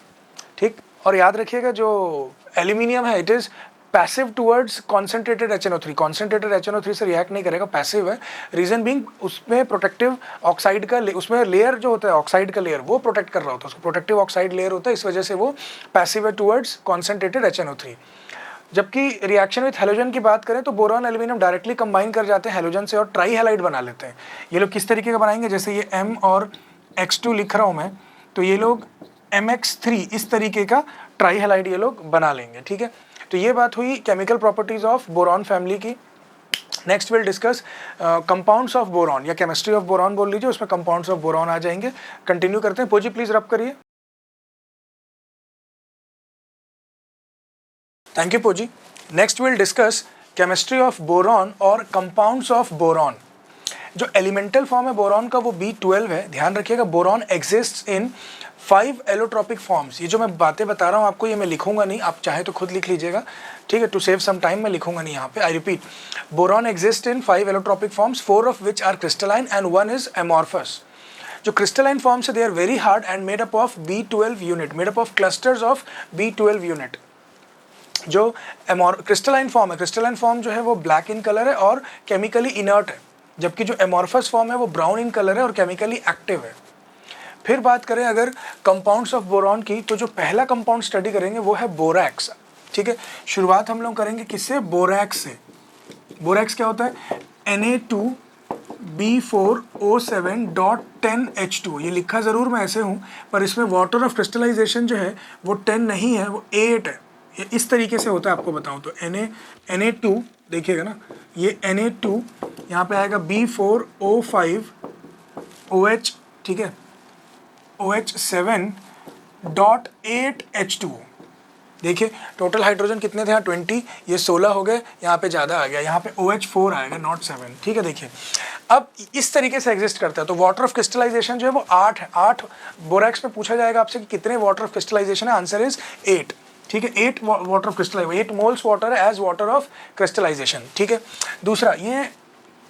ठीक। और याद रखिएगा जो एल्यूमिनियम है it is passive towards concentrated HNO3, concentrated HNO3 से रिएक्ट नहीं करेगा, पैसिव है। रीजन बीइंग उसमें प्रोटेक्टिव ऑक्साइड का उसमें लेयर जो होता है ऑक्साइड का लेयर वो प्रोटेक्ट कर रहा होता है, उसको प्रोटेक्टिव ऑक्साइड लेयर होता है, इस वजह से वो पैसिव है टुवर्ड्स कॉन्सेंट्रेटेड HNO3। जबकि रिएक्शन विथ हेलोजन की बात करें तो बोरॉन एल्यूमिनियम डायरेक्टली कंबाइन कर जाते हैं हेलोजन से और ट्राई हैलाइड बना लेते हैं। ये लोग किस तरीके का बनाएंगे, जैसे ये M और X2 लिख रहा हूँ मैं, तो ये लोग MX3 इस तरीके का ट्राई हैलाइड ये लोग बना लेंगे, ठीक है। तो ये बात हुई chemical properties of boron family की। Next will discuss compounds of boron, या केमिस्ट्री ऑफ बोरॉन बोल लीजिए, उसमें कंपाउंड्स ऑफ बोरॉन आ जाएंगे। कंटिन्यू करते हैं, पोजी प्लीज रब करिए। थैंक यू पोजी। Next will discuss chemistry of boron और कंपाउंड्स ऑफ बोरॉन। जो एलिमेंटल फॉर्म है बोरॉन का वो B12 है, ध्यान रखिएगा। Boron exists in 5 allotropic forms. ये जो मैं बातें बता रहा हूँ आपको ये मैं लिखूंगा नहीं, आप चाहे तो खुद लिख लीजिएगा, ठीक है, टू सेव सम टाइम, मैं लिखूंगा नहीं यहाँ पे। I repeat, boron exist in 5 allotropic forms, 4 of which are crystalline and 1 is amorphous. जो क्रिस्टलाइन फॉर्म्स है they are very hard and made up of B12 unit, made up of clusters of B12 unit. जो क्रिस्टलाइन फॉर्म है, क्रिस्टलाइन फॉर्म जो है वो ब्लैक इन कलर है और केमिकली इनर्ट है, जबकि जो एमॉर्फस फॉर्म है वो ब्राउन इन कलर है और केमिकली एक्टिव है। फिर बात करें अगर कंपाउंड्स ऑफ बोरॉन की, तो जो पहला कंपाउंड स्टडी करेंगे वो है बोरैक्स, ठीक है। शुरुआत हम लोग करेंगे किससे, बोरैक्स से। बोरैक्स क्या होता है, Na2B4O7.10H2। ये लिखा ज़रूर मैं ऐसे हूँ, पर इसमें वाटर ऑफ क्रिस्टलाइजेशन जो है वो 10 नहीं है, वो 8 है। ये इस तरीके से होता है, आपको बताऊँ तो Na2 देखिएगा ना, ये Na2 यहाँ पे आएगा B4O5OH, ठीक है, OH7.8H2। देखिए टोटल हाइड्रोजन कितने थे यहाँ 20, ये 16 हो गए, यहाँ पे ज़्यादा आ गया, यहाँ पे OH4 आएगा नॉट 7, ठीक है। देखिए अब इस तरीके से एग्जिस्ट करता है। तो वाटर ऑफ क्रिस्टलाइजेशन जो है वो 8 है। 8 बोरैक्स में पूछा जाएगा आपसे कि कितने वाटर ऑफ क्रिस्टलाइजेशन है, आंसर इज 8, ठीक है। 8 water of crystallization, 8 moles water है एज वाटर ऑफ क्रिस्टलाइजेशन, ठीक है। दूसरा, ये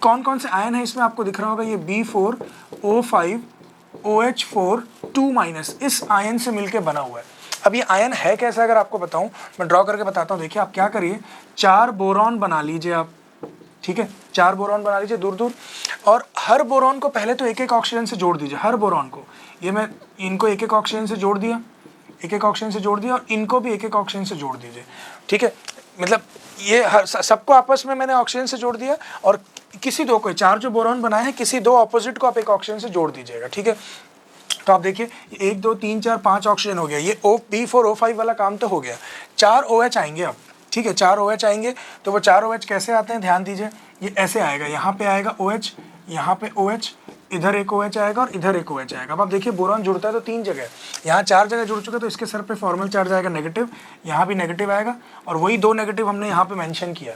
कौन कौन से आयन है इसमें आपको दिख रहा होगा, ये B4O5OH4 2- इस आयन से मिलके बना हुआ है। अब ये आयन है कैसा, अगर आपको बताऊं, मैं ड्रॉ करके बताता हूं। देखिए आप क्या करिए, 4 बोरॉन बना लीजिए आप, ठीक है, 4 बोरॉन बना लीजिए दूर दूर, और हर बोरॉन को पहले तो एक एक ऑक्सीजन से जोड़ दीजिए, हर बोरॉन को। ये मैं इनको एक एक ऑक्सीजन से जोड़ दिया, एक एक ऑक्सीजन से जोड़ दिया और इनको भी एक एक ऑक्सीजन से जोड़ दीजिए, ठीक है। मतलब ये सबको आपस में मैंने ऑक्सीजन से जोड़ दिया और किसी दो को, 4 जो बोरॉन बनाए हैं किसी दो ऑपोजिट को आप एक ऑक्सीजन से जोड़ दीजिएगा, ठीक है। तो आप देखिए 1 2 3 4 5 ऑक्सीजन हो गया, ये B4O5 वाला काम तो हो गया। 4 OH आएंगे अब, ठीक है, 4 OH आएंगे। तो वो 4 OH कैसे आते हैं ध्यान दीजिए, ये ऐसे आएगा, यहाँ पे आएगा OH, यहाँ पे OH, इधर एक OH आएगा और इधर एक OH आएगा। अब आप देखिए बोरॉन जुड़ता है तो 3 जगह, यहाँ 4 जगह जुड़ चुके, तो इसके सर पे फॉर्मल चार्ज आएगा नेगेटिव, यहाँ भी नेगेटिव आएगा और वही 2 नेगेटिव हमने यहाँ पे मेंशन किया।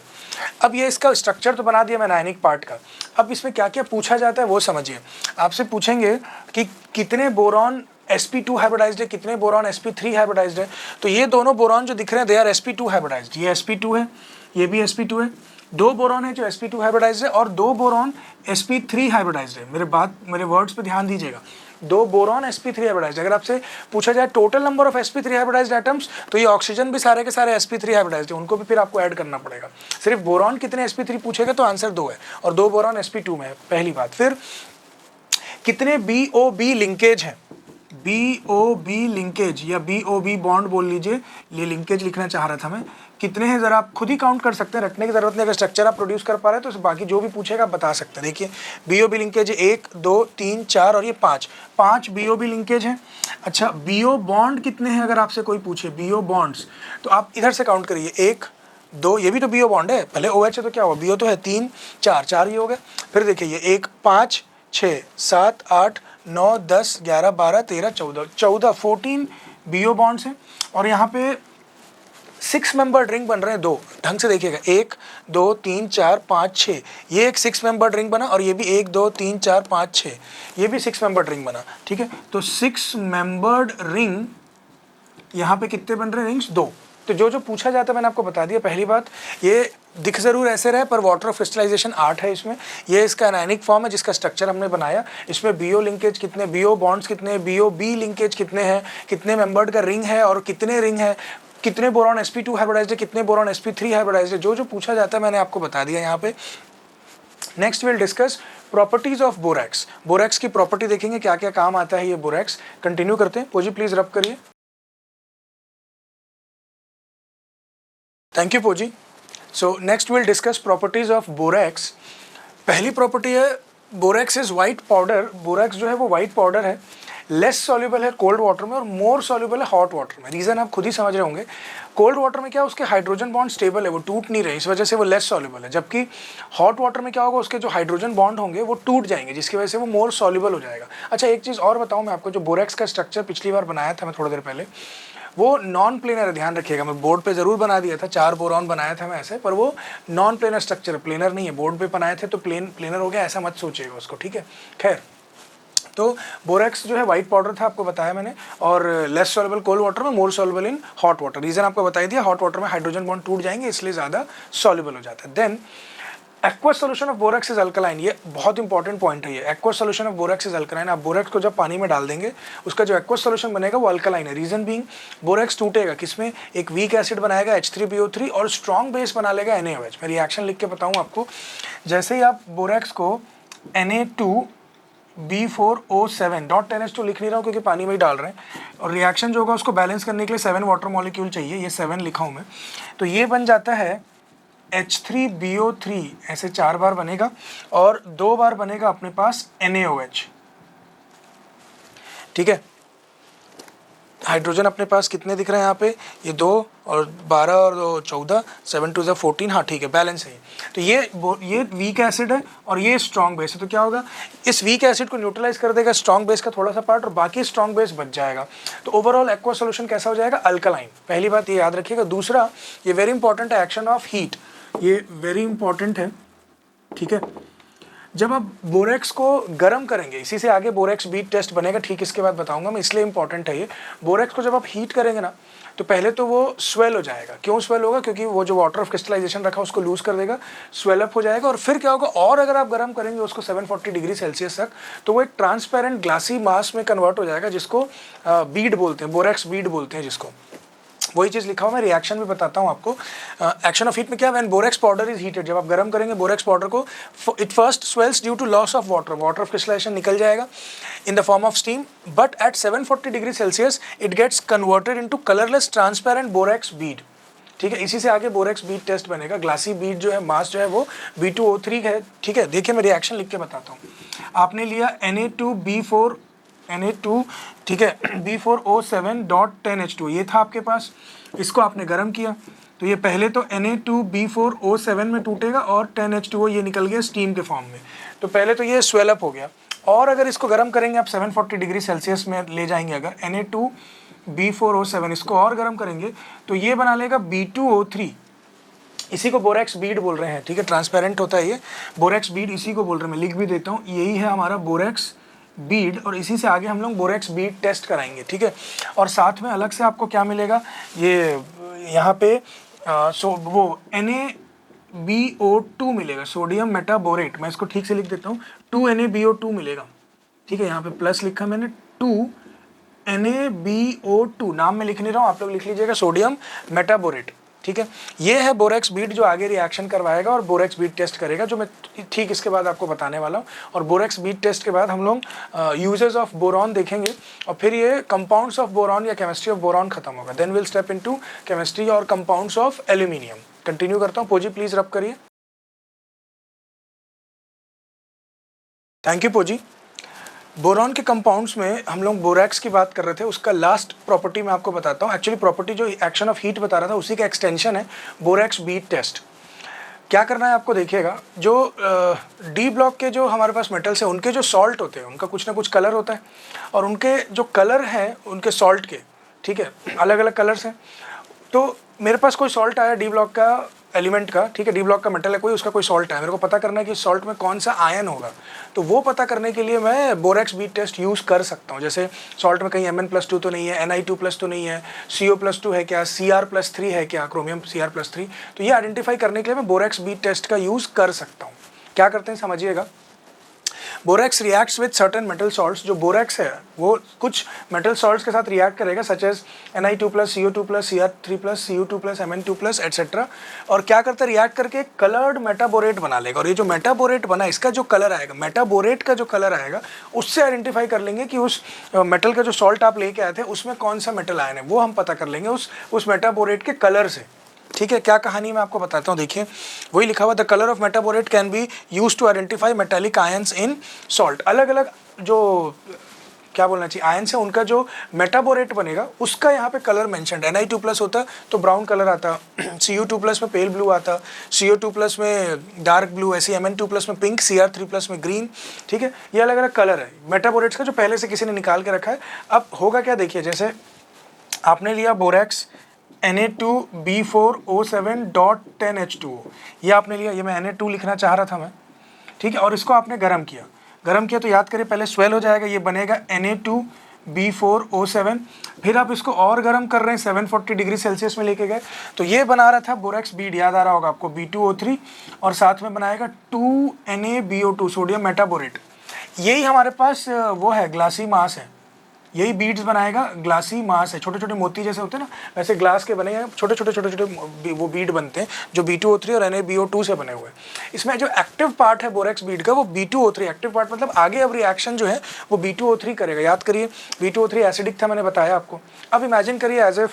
अब ये इसका स्ट्रक्चर तो बना दिया मैंने आयनिक पार्ट का। अब इसमें क्या क्या पूछा जाता है वो समझिए। आपसे पूछेंगे कि कितने बोरॉन sp2 हाइब्रिडाइज्ड है, कितने बोरॉन sp3 हाइब्रिडाइज्ड है। तो ये दोनों बोरॉन जो दिख रहे हैं दे आर sp2 हाइब्रिडाइज्ड, ये sp2 है, ये भी sp2 है। 2 बोरॉन है जो sp2 हाइब्रिडाइज्ड है और 2 बोरॉन sp3 हाइब्रिडाइज्ड है। मेरे वर्ड्स पे ध्यान दीजिएगा, 2 बोरॉन sp3 हाइब्रिडाइज्ड। अगर आपसे पूछा जाए total number of sp3 hybridized atoms, तो ये ऑक्सीजन भी सारे के सारे sp3 हाइब्रिडाइज्ड है, उनको भी फिर आपको ऐड करना पड़ेगा। सिर्फ बोरॉन कितने sp3 पूछेगा तो आंसर 2 है और 2 बोरॉन sp2 में है, पहली बात। फिर कितने BOB लिंकेज हैं, BOB लिंकेज या BOB बॉन्ड बोल लीजिए, ये लिंकेज लिखना चाह रहा था मैं, कितने हैं ज़रा आप खुद ही काउंट कर सकते हैं, रटने की ज़रूरत नहीं। अगर स्ट्रक्चर आप प्रोड्यूस कर पा रहे हैं तो बाकी जो भी पूछेगा आप बता सकते हैं। देखिए BOB लिंकेज 1 2 3 4 और ये 5 BOB लिंकेज हैं। अच्छा BO बॉन्ड कितने हैं अगर आपसे कोई पूछे, BO बॉन्ड्स, तो आप इधर से काउंट करिए, 1 2, ये भी तो BO बॉन्ड है, पहले OH है तो क्या हुआ, BO तो है, 3 4 ये हो गए। फिर देखिए ये 1 5 6 7 8 9 10 11 12 13 14 14 BO बॉन्ड्स हैं। और यहाँ पे 6 मेंबर्ड रिंग बन रहे हैं 2, ढंग से देखिएगा, 1 2 3 4 5 6, ये एक 6 मेंबर्ड रिंग बना और ये भी 1 2 3 4 5 6, ये भी 6 मेंबर्ड रिंग बना, ठीक है। तो 6 मेंबर्ड रिंग, यहाँ पे कितने बन रहे हैं रिंग्स, 2। तो जो पूछा जाता है मैंने आपको बता दिया। पहली बात, ये दिख जरूर ऐसे रहे पर वाटर ऑफ क्रिस्टलाइजेशन 8 है इसमें, ये इसका एनायनिक फॉर्म है जिसका स्ट्रक्चर हमने बनाया। इसमें BO लिंकेज कितने, BO बॉन्ड्स कितने, BOB लिंकेज कितने हैं, कितने मेंबर्ड का रिंग है और कितने रिंग है, कितने बोरॉन sp2 हाइब्रिडाइज्ड है, कितने बोरॉन sp3 हाइब्रिडाइज्ड है, जो पूछा जाता है मैंने आपको बता दिया यहाँ पे। Next will discuss properties of borax. Borax की प्रॉपर्टी देखेंगे, क्या क्या काम आता है ये बोरैक्स। कंटिन्यू करते हैं, पोजी प्लीज रब करिए। थैंक यू पोजी। So next will discuss properties of borax. पहली प्रॉपर्टी है borax is white powder. Borax जो है वो वाइट पाउडर है, लेस सॉल्युबल है कोल्ड वाटर में और मोर सॉल्युबल है हॉट वाटर में। रीज़न आप खुद ही समझ रहे होंगे, कोल्ड वाटर में क्या उसके हाइड्रोजन बॉन्ड स्टेबल है, वो टूट नहीं रहे, इस वजह से वो लेस सॉल्युबल है। जबकि हॉट वाटर में क्या होगा, उसके जो हाइड्रोजन बॉन्ड होंगे वो टूट जाएंगे, जिसकी वजह से वो मोर सॉल्युबल हो जाएगा। अच्छा एक चीज़ और बताऊँ मैं आपको, जो बोरैक्स का स्ट्रक्चर पिछली बार बनाया था मैं थोड़ी देर पहले, वो नॉन प्लेनर है, ध्यान रखिएगा। मैं बोर्ड पे ज़रूर बना दिया था, 4 बोरॉन बनाया था मैं ऐसे, पर वो नॉन प्लेनर स्ट्रक्चर, प्लेनर नहीं है। बोर्ड पे बनाए थे तो प्लेनर हो गया, ऐसा मत सोचिएगा उसको, ठीक है। खैर, तो बोरैक्स जो है वाइट पाउडर था, आपको बताया मैंने, और लेस सॉल्युबल कोल्ड वाटर में, more soluble in hot water. Reason आपको बता दिया, हॉट वाटर में हाइड्रोजन बॉन्ड टूट जाएंगे इसलिए ज़्यादा सॉल्युबल हो जाता है। Then aqueous solution of borax is alkaline. ये बहुत इंपॉर्टेंट पॉइंट है ये, aqueous solution of borax is alkaline. आप बोरैक्स को जब पानी में डाल देंगे उसका जो एक्वस सोल्यूशन बनेगा वो अल्कलाइन है। रीजन बीइंग, बोरैक्स टूटेगा किसमें, एक वीक एसिड बनाएगा H3BO3 और स्ट्रॉन्ग बेस बना लेगा NaOH। मैं रिएक्शन लिख के बताऊँ आपको, जैसे ही आप बोरैक्स को Na2B4O7 .10H2 लिख नहीं रहा हूँ क्योंकि पानी में ही डाल रहे हैं, और रिएक्शन जो होगा उसको बैलेंस करने के लिए 7 वाटर मॉलिक्यूल चाहिए, ये 7 लिखा हूँ मैं। तो ये बन जाता है H3BO3, ऐसे 4 बार बनेगा और 2 बार बनेगा अपने पास NaOH, ठीक है। हाइड्रोजन अपने पास कितने दिख रहे हैं यहाँ पे, ये 2 और 12 और 2 14, 7 2 14, हाँ ठीक है, बैलेंस है। तो ये वीक एसिड है और ये स्ट्रॉन्ग बेस है। तो क्या होगा, इस वीक एसिड को न्यूट्रलाइज कर देगा स्ट्रॉन्ग बेस का थोड़ा सा पार्ट और बाकी स्ट्रॉन्ग बेस बच जाएगा। तो ओवरऑल एक्वा सोल्यूशन कैसा हो जाएगा, अल्कलाइन। पहली बात ये याद रखिएगा। दूसरा, ये वेरी इंपॉर्टेंट है, एक्शन ऑफ हीट, ये वेरी इंपॉर्टेंट है, ठीक है। जब आप बोरैक्स को गर्म करेंगे, इसी से आगे बोरैक्स बीट टेस्ट बनेगा, ठीक इसके बाद बताऊंगा मैं, इसलिए इंपॉर्टेंट है ये। बोरैक्स को जब आप हीट करेंगे ना, तो पहले तो वो स्वेल हो जाएगा। क्यों स्वेल होगा, क्योंकि वो जो वाटर ऑफ क्रिस्टलाइजेशन रखा उसको लूज कर देगा, स्वेल अप हो जाएगा। और फिर क्या होगा, और अगर आप गर्म करेंगे उसको 740 डिग्री सेल्सियस तक, तो वो एक ट्रांसपेरेंट ग्लासी मास में कन्वर्ट हो जाएगा, जिसको बीड बोलते हैं, बोरैक्स बीड बोलते हैं जिसको। वही चीज़ लिखा हुआ, मैं रिएक्शन भी बताता हूँ आपको। एक्शन ऑफ हीट में क्या, when borax powder is heated, जब आप गर्म करेंगे बोरेक्स पाउडर को, it first swells due to loss of water, water of crystallization निकल जाएगा in the form of steam, but at 740 degree celsius it gets converted into colourless transparent borax bead. ठीक है, इसी से आगे बोरेक्स बीड टेस्ट बनेगा। ग्लासी बीड जो है, मास जो है वो B2O3 है। ठीक है, देखिए मैं रिएक्शन लिख के बताता हूँ। आपने लिया Na2B4 Na2, ठीक है, B4O7.10H2, ये था आपके पास। इसको आपने गर्म किया तो ये पहले तो Na2B4O7 में टूटेगा और 10H2O ये निकल गया स्टीम के फॉर्म में। तो पहले तो ये स्वेल अप हो गया, और अगर इसको गर्म करेंगे आप 740 डिग्री सेल्सियस में ले जाएंगे, अगर Na2B4O7 इसको और गर्म करेंगे तो ये बना लेगा B2O3, इसी को बोरेक्स बीड बोल रहे हैं। ठीक है, ट्रांसपेरेंट होता है ये, बोरेक्स बीड इसी को बोल रहे हैं। मैं लिख भी देता हूँ, यही है हमारा बोरेक्स बीड, और इसी से आगे हम लोग बोरेक्स बीड टेस्ट कराएंगे। ठीक है, और साथ में अलग से आपको क्या मिलेगा, ये यहाँ पे वो NaBO2 मिलेगा, सोडियम मेटाबोरेट। मैं इसको ठीक से लिख देता हूँ, 2NaBO2 मिलेगा। ठीक है, यहाँ पे प्लस लिखा मैंने, 2NaBO2, नाम में लिख नहीं रहा हूँ, आप लोग लिख लीजिएगा, सोडियम मेटाबोरेट। ठीक है, ये है बोरेक्स बीड जो आगे रिएक्शन करवाएगा और बोरेक्स बीड टेस्ट करेगा, जो मैं ठीक इसके बाद आपको बताने वाला हूँ। और बोरेक्स बीड टेस्ट के बाद हम लोग यूजेस ऑफ बोरॉन देखेंगे, और फिर ये कंपाउंड्स ऑफ बोरॉन या केमिस्ट्री ऑफ बोरॉन खत्म होगा। Then will step into chemistry और कंपाउंड्स ऑफ एल्यूमिनियम। कंटिन्यू करता हूँ, पोजी प्लीज रब करिए। थैंक यू पोजी। बोरॉन के कंपाउंड्स में हम लोग बोरैक्स की बात कर रहे थे, उसका लास्ट प्रॉपर्टी मैं आपको बताता हूँ। एक्चुअली प्रॉपर्टी जो एक्शन ऑफ हीट बता रहा था उसी का एक्सटेंशन है बोरैक्स बीड टेस्ट। क्या करना है आपको, देखिएगा, जो डी ब्लॉक के जो हमारे पास मेटल्स हैं उनके जो सॉल्ट होते हैं उनका कुछ ना कुछ कलर होता है, और उनके जो कलर हैं उनके सॉल्ट के, ठीक है, अलग अलग कलर्स हैं। तो मेरे पास कोई सॉल्ट आया डी ब्लॉक का एलिमेंट का, ठीक है, डी ब्लॉक का मेटल है कोई, उसका कोई सॉल्ट है, मेरे को पता करना है कि सॉल्ट में कौन सा आयन होगा। तो वो पता करने के लिए मैं बोरेक्स बीड टेस्ट यूज़ कर सकता हूँ। जैसे सॉल्ट में कहीं Mn+2 तो नहीं है, Ni2+ तो नहीं है, CO+2 है क्या, Cr+3 है क्या, क्रोमियम Cr+3, तो ये आइडेंटिफाई करने के लिए मैं बोरेक्स बीड टेस्ट का यूज़ कर सकता हूँ। क्या करते हैं समझिएगा, borax reacts with certain metal salts. जो बोरेक्स है वो कुछ मेटल सॉल्ट्स के साथ रिएक्ट करेगा, such as Ni2+, CO2+, Cr3+, Cu2+, Mn2+, etcetera. और क्या करता है, रिएक्ट करके कलर्ड मेटाबोरेट बना लेगा, और ये जो मेटाबोरेट बना इसका जो कलर आएगा, मेटाबोरेट का जो कलर आएगा, उससे आइडेंटिफाई कर लेंगे कि उस मेटल का जो सॉल्ट आप लेके आए थे उसमें कौन सा मेटल आयन है, वो हम पता कर लेंगे उस मेटाबोरेट के कलर से। ठीक है, क्या कहानी मैं आपको बताता हूँ, देखिए वही लिखा हुआ, the colour of metaborate can be use to identify metallic ions in salt. अलग अलग जो क्या बोलना चाहिए आयंस है, उनका जो मेटाबोरेट बनेगा उसका यहाँ पे कलर मेंशन्ड है। Ni2+ होता तो ब्राउन कलर आता, Cu2+ में पेल ब्लू आता, CO2+ में डार्क ब्लू, ऐसे Mn2+ में पिंक, Cr3+ में ग्रीन। ठीक है, ये अलग अलग कलर है मेटाबोरेट्स का जो पहले से किसी ने निकाल के रखा है। अब होगा क्या, देखिए, जैसे आपने लिया बोरेक्स Na2B4O7.10H2O, ये आपने लिया, ये मैं Na2 लिखना चाह रहा था मैं, ठीक है, और इसको आपने गर्म किया तो याद करिए पहले स्वेल हो जाएगा, ये बनेगा Na2B4O7। फिर आप इसको और गर्म कर रहे हैं, 740 डिग्री सेल्सियस में लेके गए, तो ये बना रहा था बोरेक्स बीड, याद आ रहा होगा आपको, B2O3, और साथ में बनाएगा 2NaBO2, सोडियम मेटाबोरेट। यही हमारे पास वो है, ग्लासी मास है, यही बीड्स बनाएगा, ग्लासी मास है, छोटे छोटे मोती जैसे होते हैं ना, वैसे ग्लास के बने हैं छोटे छोटे वो बीड बनते हैं, जो B2O3 और NaBO2 से बने हुए हैं। इसमें जो एक्टिव पार्ट है बोरेक्स बीड का वो B2O3, एक्टिव पार्ट मतलब आगे अब रिएक्शन जो है वो B2O3 करेगा। याद करिए B2O3 एसिडिक था, मैंने बताया आपको। अब इमेजिन करिए एज इफ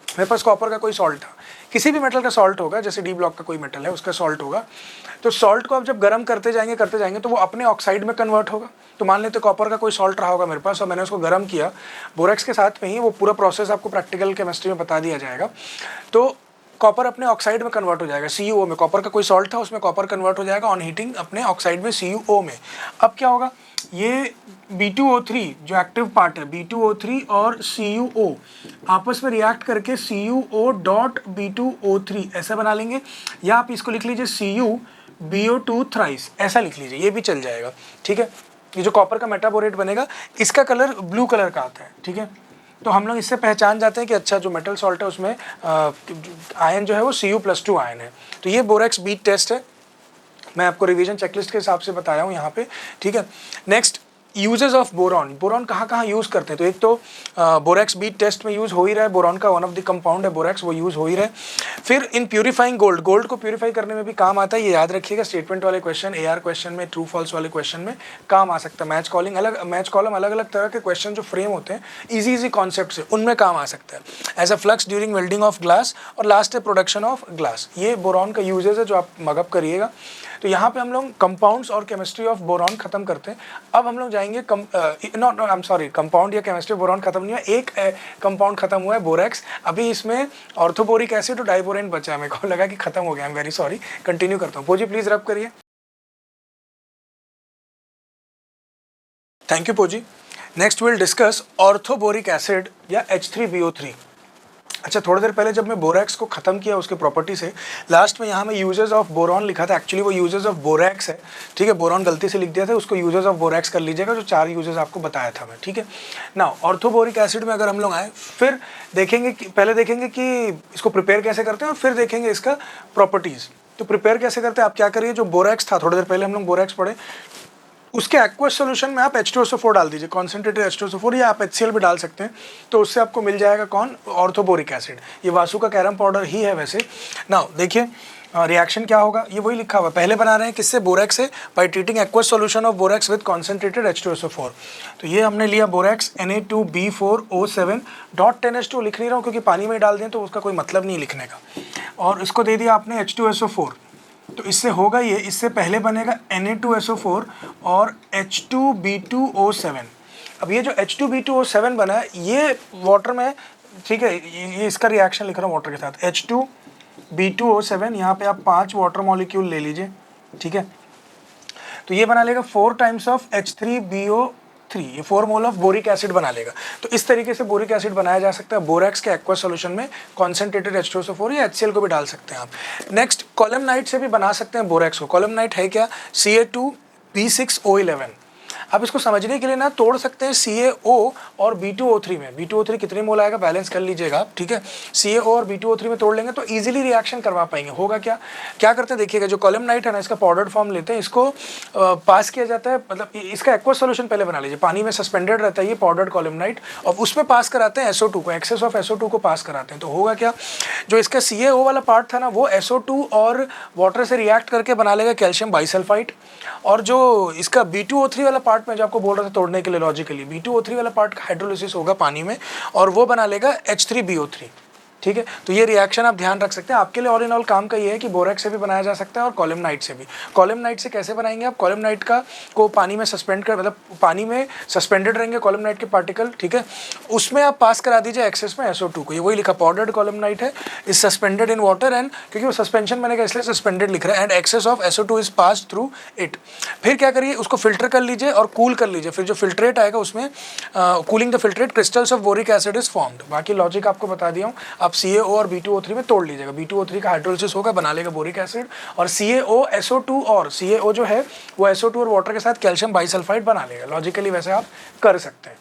मेरे पास कॉपर का कोई सॉल्ट था, किसी भी मेटल का सॉल्ट होगा, जैसे डी ब्लॉक का कोई मेटल है उसका सॉल्ट होगा, तो सॉल्ट को आप जब गर्म करते जाएंगे तो वो अपने ऑक्साइड में कन्वर्ट होगा। तो मान लेते कॉपर का कोई सॉल्ट रहा होगा मेरे पास और मैंने उसको गर्म किया बोरेक्स के साथ में ही, वो पूरा प्रोसेस आपको प्रैक्टिकल केमिस्ट्री में बता दिया जाएगा। तो कॉपर अपने ऑक्साइड में कन्वर्ट हो जाएगा, CuO में। कॉपर का कोई सॉल्ट था उसमें कॉपर कन्वर्ट हो जाएगा ऑन हीटिंग अपने ऑक्साइड में CuO में। अब क्या होगा, ये B2O3 जो एक्टिव पार्ट है, B2O3 और CuO आपस में रिएक्ट करके CuO.B2O3 ऐसा बना लेंगे, या आप इसको लिख लीजिए CuBO2 थ्राइस, ऐसा लिख लीजिए, ये भी चल जाएगा। ठीक है, ये जो कॉपर का मेटाबोरेट बनेगा इसका कलर ब्लू कलर का आता है। ठीक है, तो हम लोग इससे पहचान जाते हैं कि अच्छा जो मेटल सॉल्ट है उसमें आयन जो है वो Cu+2 आयन है। तो ये बोरेक्स बीड टेस्ट है, मैं आपको रिवीजन चेकलिस्ट के हिसाब से बताया हूँ यहाँ पे। ठीक है, next uses of boron, boron कहाँ कहाँ यूज़ करते हैं, तो एक तो बोरेक्स बीट टेस्ट में यूज़ हो ही रहा है, बोरॉन का वन ऑफ द कंपाउंड है बोरेक्स, वो यूज़ हो ही रहा है। फिर इन प्यूरिफाइंग गोल्ड, गोल्ड को प्यूरिफाई करने में भी काम आता है, ये याद रखिएगा, स्टेटमेंट वाले क्वेश्चन, AR क्वेश्चन में, ट्रू फॉल्स वाले क्वेश्चन में काम आ सकता है। मैच कॉलिंग अलग, मैच कॉलम अलग अलग तरह के क्वेश्चन जो फ्रेम होते हैं इजी कॉन्सेप्ट से, उनमें काम आ सकता है। As a flux during welding of glass, और लास्ट है प्रोडक्शन ऑफ ग्लास। ये बोरॉन का यूजेस है जो आप मगअप करिएगा। तो यहाँ पे हम लोग कंपाउंड्स और केमिस्ट्री ऑफ बोरॉन खत्म करते हैं। अब हम लोग जाएंगे कंपाउंड या केमिस्ट्री बोरॉन खत्म नहीं हुआ, एक कंपाउंड खत्म हुआ है बोरेक्स। अभी इसमें ऑर्थोबोरिक एसिड और डाइबोरेन बचा है, मेरे को लगा कि खत्म हो गया, I am very sorry. Continue करता हूँ, पोजी प्लीज रब करिए। थैंक यू पोजी। Next will discuss orthoboric acid या H3BO3। अच्छा, थोड़ी देर पहले जब मैं बोरेक्स को खत्म किया उसके प्रॉपर्टी से, लास्ट में यहाँ मैं यूजेस ऑफ बोरॉन लिखा था, एक्चुअली वो यूजेस ऑफ बोरेक्स है, ठीक है, बोरॉन गलती से लिख दिया था, उसको यूजेस ऑफ बोरेक्स कर लीजिएगा, जो 4 यूजेस आपको बताया था मैं, ठीक है। नाउ ऑर्थोबोरिक एसिड में अगर हम लोग आए, फिर देखेंगे कि पहले देखेंगे कि इसको प्रिपेयर कैसे करते हैं, और फिर देखेंगे इसका प्रॉपर्टीज़। तो प्रिपेयर कैसे करते हैं, आप क्या करिए, जो बोरेक्स था, थोड़ी देर पहले हम लोग बोरेक्स पढ़े, उसके एक्वस सोल्यूशन में आप H2SO4 डाल दीजिए, कॉन्सेंट्रेटेड H2SO4, या आप HCl भी डाल सकते हैं, तो उससे आपको मिल जाएगा कौन, ऑर्थोबोरिक एसिड। ये वासु का कैरम पाउडर ही है वैसे। नाउ देखिए रिएक्शन क्या होगा, ये वही लिखा हुआ, पहले बना रहे हैं किससे, बोरेक्स से, by treating aqueous solution of borax with concentrated H2SO4। तो ये हमने लिया बोरेक्स Na2B4O7 .10H2 लिख नहीं रहा हूँ क्योंकि पानी में डाल दें तो उसका कोई मतलब नहीं लिखने का, और इसको दे दिया आपने H2SO4। तो इससे होगा ये, इससे पहले बनेगा Na2SO4 और H2B2O7। अब ये जो H2B2O7 बना है ये वाटर में, ठीक है, ये इसका रिएक्शन लिख रहा हूँ वाटर के साथ, H2B2O7, यहाँ पे आप 5 वाटर मॉलिक्यूल ले लीजिए, ठीक है। तो ये बना लेगा 4 टाइम्स ऑफ H3BO3, ये 4 मोल ऑफ बोरिक एसिड बना लेगा। तो इस तरीके से बोरिक एसिड बनाया जा सकता है बोरेक्स के एक्वा सॉल्यूशन में, कॉन्सेंट्रेटेड H2SO4 या HCl को भी डाल सकते हैं आप। नेक्स्ट कॉलमनाइट से भी बना सकते हैं बोरेक्स को। कॉलमनाइट है क्या, Ca2B6O11। आप इसको समझने के लिए ना तोड़ सकते हैं CaO और B2O3 में। B2O3 कितने मोल आएगा बैलेंस कर लीजिएगा आप, ठीक है। CaO और B2O3 में तोड़ लेंगे तो इजीली रिएक्शन करवा पाएंगे। होगा क्या, क्या करते हैं देखिएगा, जो कॉलमनाइट है ना, इसका पाउडर्ड फॉर्म लेते हैं, इसको पास किया जाता है, मतलब इसका एक्वा सोल्यूशन पहले बना लीजिए, पानी में सस्पेंडेड रहता है ये पाउडर्ड कॉलमनाइट, और उसमें पास कराते हैं SO2 को, एक्सेस ऑफ SO2 को पास कराते हैं। तो होगा क्या, जो इसका CaO वाला पार्ट था ना, वो SO2 और वाटर से रिएक्ट करके बना लेगा कैल्शियम बाइसल्फाइड, और जो इसका B2O3 वाला पार्ट में जो आपको बोल रहा था तोड़ने के लिए लॉजिकली, B2O3 वाला पार्ट का हाइड्रोलिसिस होगा पानी में और वो बना लेगा H3BO3, ठीक है। तो ये रिएक्शन आप ध्यान रख सकते हैं। आपके लिए ऑल इन ऑल काम का ये है कि बोरेक्स से भी बनाया जा सकता है और कॉलमनाइट से भी। कॉलमनाइट से कैसे बनाएंगे आप, कॉलमनाइट का को पानी में सस्पेंड कर, मतलब पानी में सस्पेंडेड रहेंगे कॉलमनाइट के पार्टिकल, ठीक है, उसमें आप पास करा दीजिए एक्सेस में SO2 को। ये वही लिखा, पाउडर्ड कॉलमनाइट है, is suspended in water and, क्योंकि वो सस्पेंशन मैंने कहा इसलिए सस्पेंडेड लिख रहा है, and excess of SO2 is pass through it. फिर क्या करिए, उसको फिल्टर कर लीजिए और कूल कर लीजिए, फिर जो फिल्ट्रेट आएगा उसमें cooling the filtrate, crystals of boric acid is formed. बाकी लॉजिक आपको बता दिया हूँ। आप CaO और B2O3 में तोड़ लीजिएगा, B2O3 का हाइड्रोलिसिस होगा, बना लेगा बोरिक एसिड, और CaO SO2 और CaO जो है वो SO2 और वाटर के साथ कैल्शियम बाइसल्फाइड बना लेगा। लॉजिकली वैसे आप कर सकते हैं।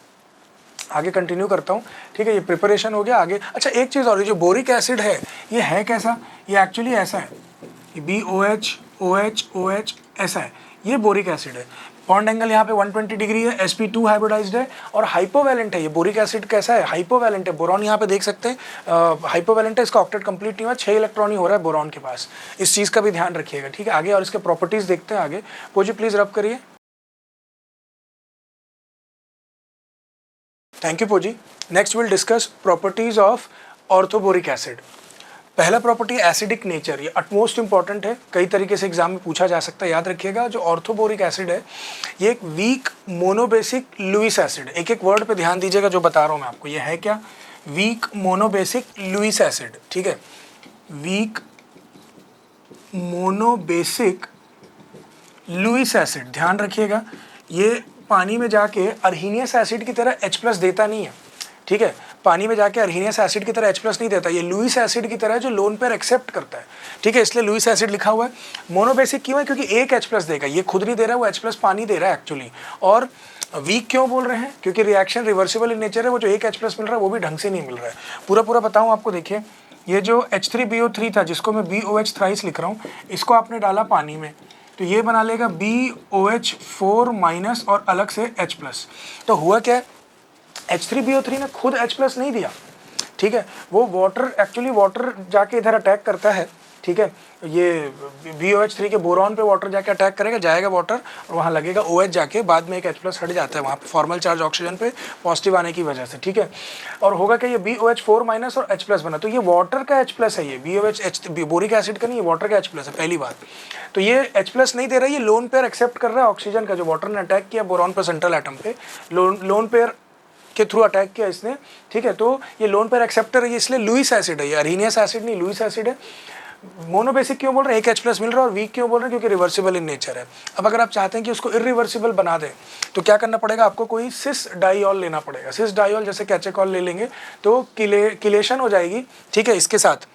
आगे कंटिन्यू करता हूँ, ठीक है, ये प्रिपरेशन हो गया आगे। अच्छा एक चीज़ और, जो बोरिक एसिड है ये कैसा, ये एक्चुअली ऐसा है, BOH OH OH ऐसा है, ये बोरिक एसिड है। बॉन्ड एंगल यहाँ पे 120 डिग्री है, sp2 हाइब्रिडाइज्ड है और हाइपोवैलेंट है। ये बोरिक एसिड कैसा है, हाइपोवैलेंट है। बोरॉन यहाँ पे देख सकते हैं हाइपोवैलेंट है, इसका ऑक्टेट कंप्लीट नहीं हुआ, 6 इलेक्ट्रॉन ही हो रहा है बोरॉन के पास। इस चीज़ का भी ध्यान रखिएगा, ठीक है। आगे और इसके प्रॉपर्टीज देखते हैं आगे। पोजी प्लीज रब करिए। थैंक यू पोजी। Next will discuss properties of orthoboric acid. पहला प्रॉपर्टी एसिडिक नेचर, ये अटमोस्ट इंपॉर्टेंट है, कई तरीके से एग्जाम में पूछा जा सकता है। याद रखिएगा जो ऑर्थोबोरिक एसिड है ये एक वीक मोनोबेसिक लुईस एसिड, एक एक वर्ड पे ध्यान दीजिएगा जो बता रहा हूँ मैं आपको। ये है क्या, वीक मोनोबेसिक लुईस एसिड, ठीक है, वीक मोनोबेसिक लुईस एसिड। ध्यान रखिएगा ये पानी में जाके अर्हीनियस एसिड की तरह H+ देता नहीं है, ठीक है, पानी में जाके अर्हीनियस एसिड की तरह H+ नहीं देता, ये लुईस एसिड की तरह जो लोन पेयर एक्सेप्ट करता है, ठीक है, इसलिए लुईस एसिड लिखा हुआ है। मोनोबेसिक क्यों है, क्योंकि एक H+ देगा, ये खुद नहीं दे रहा है, वो H+ पानी दे रहा है एक्चुअली। और वीक क्यों बोल रहे हैं, क्योंकि रिएक्शन रिवर्सिबल इन नेचर है, वो जो एक H+ मिल रहा है वो भी ढंग से नहीं मिल रहा है। पूरा बताऊँ आपको, देखिए ये जो H3BO3 था जिसको मैं BOH थ्राइस लिख रहा हूँ, इसको आपने डाला पानी में, तो ये बना लेगा BOH4 माइनस और अलग से H+। तो हुआ क्या है, H3BO3 ने खुद H+ नहीं दिया, ठीक है, वो वाटर एक्चुअली वाटर जाके इधर अटैक करता है, ठीक है, ये BOH3 के बोरॉन पे वाटर जाके अटैक करेगा, जाएगा वाटर और वहाँ लगेगा OH जाके, बाद में एक H+ हट जाता है वहाँ पे फॉर्मल चार्ज ऑक्सीजन पे पॉजिटिव आने की वजह से, ठीक है। और होगा कि ये BOH4 माइनस और H+ बना, तो ये वाटर का H+ है, ये बोरिक एसिड का नहीं, ये वाटर का H+ है पहली बात। तो ये H+ नहीं दे रहा है, ये लोन पेयर एक्सेप्ट कर रहा है ऑक्सीजन का, जो वाटर ने अटैक किया बोरॉन पर सेंट्रल एटम पे, लोन पेयर के थ्रू अटैक किया इसने, ठीक है। तो ये लोन पेयर एक्सेप्टर है, इसलिए लुईस एसिड है, ये अरीनियस एसिड नहीं, लुईस एसिड है। मोनोबेसिक क्यों बोल रहे हैं, एक H+ मिल रहा है, और वीक क्यों बोल रहे हैं, क्योंकि रिवर्सिबल इन नेचर है। अब अगर आप चाहते हैं कि उसको इरिवर्सिबल बना दें तो क्या करना पड़ेगा, आपको कोई सिस डाइऑल लेना पड़ेगा। सिस डाइऑल जैसे कैचेकॉल ले लेंगे तो किलेशन हो जाएगी, ठीक है, इसके साथ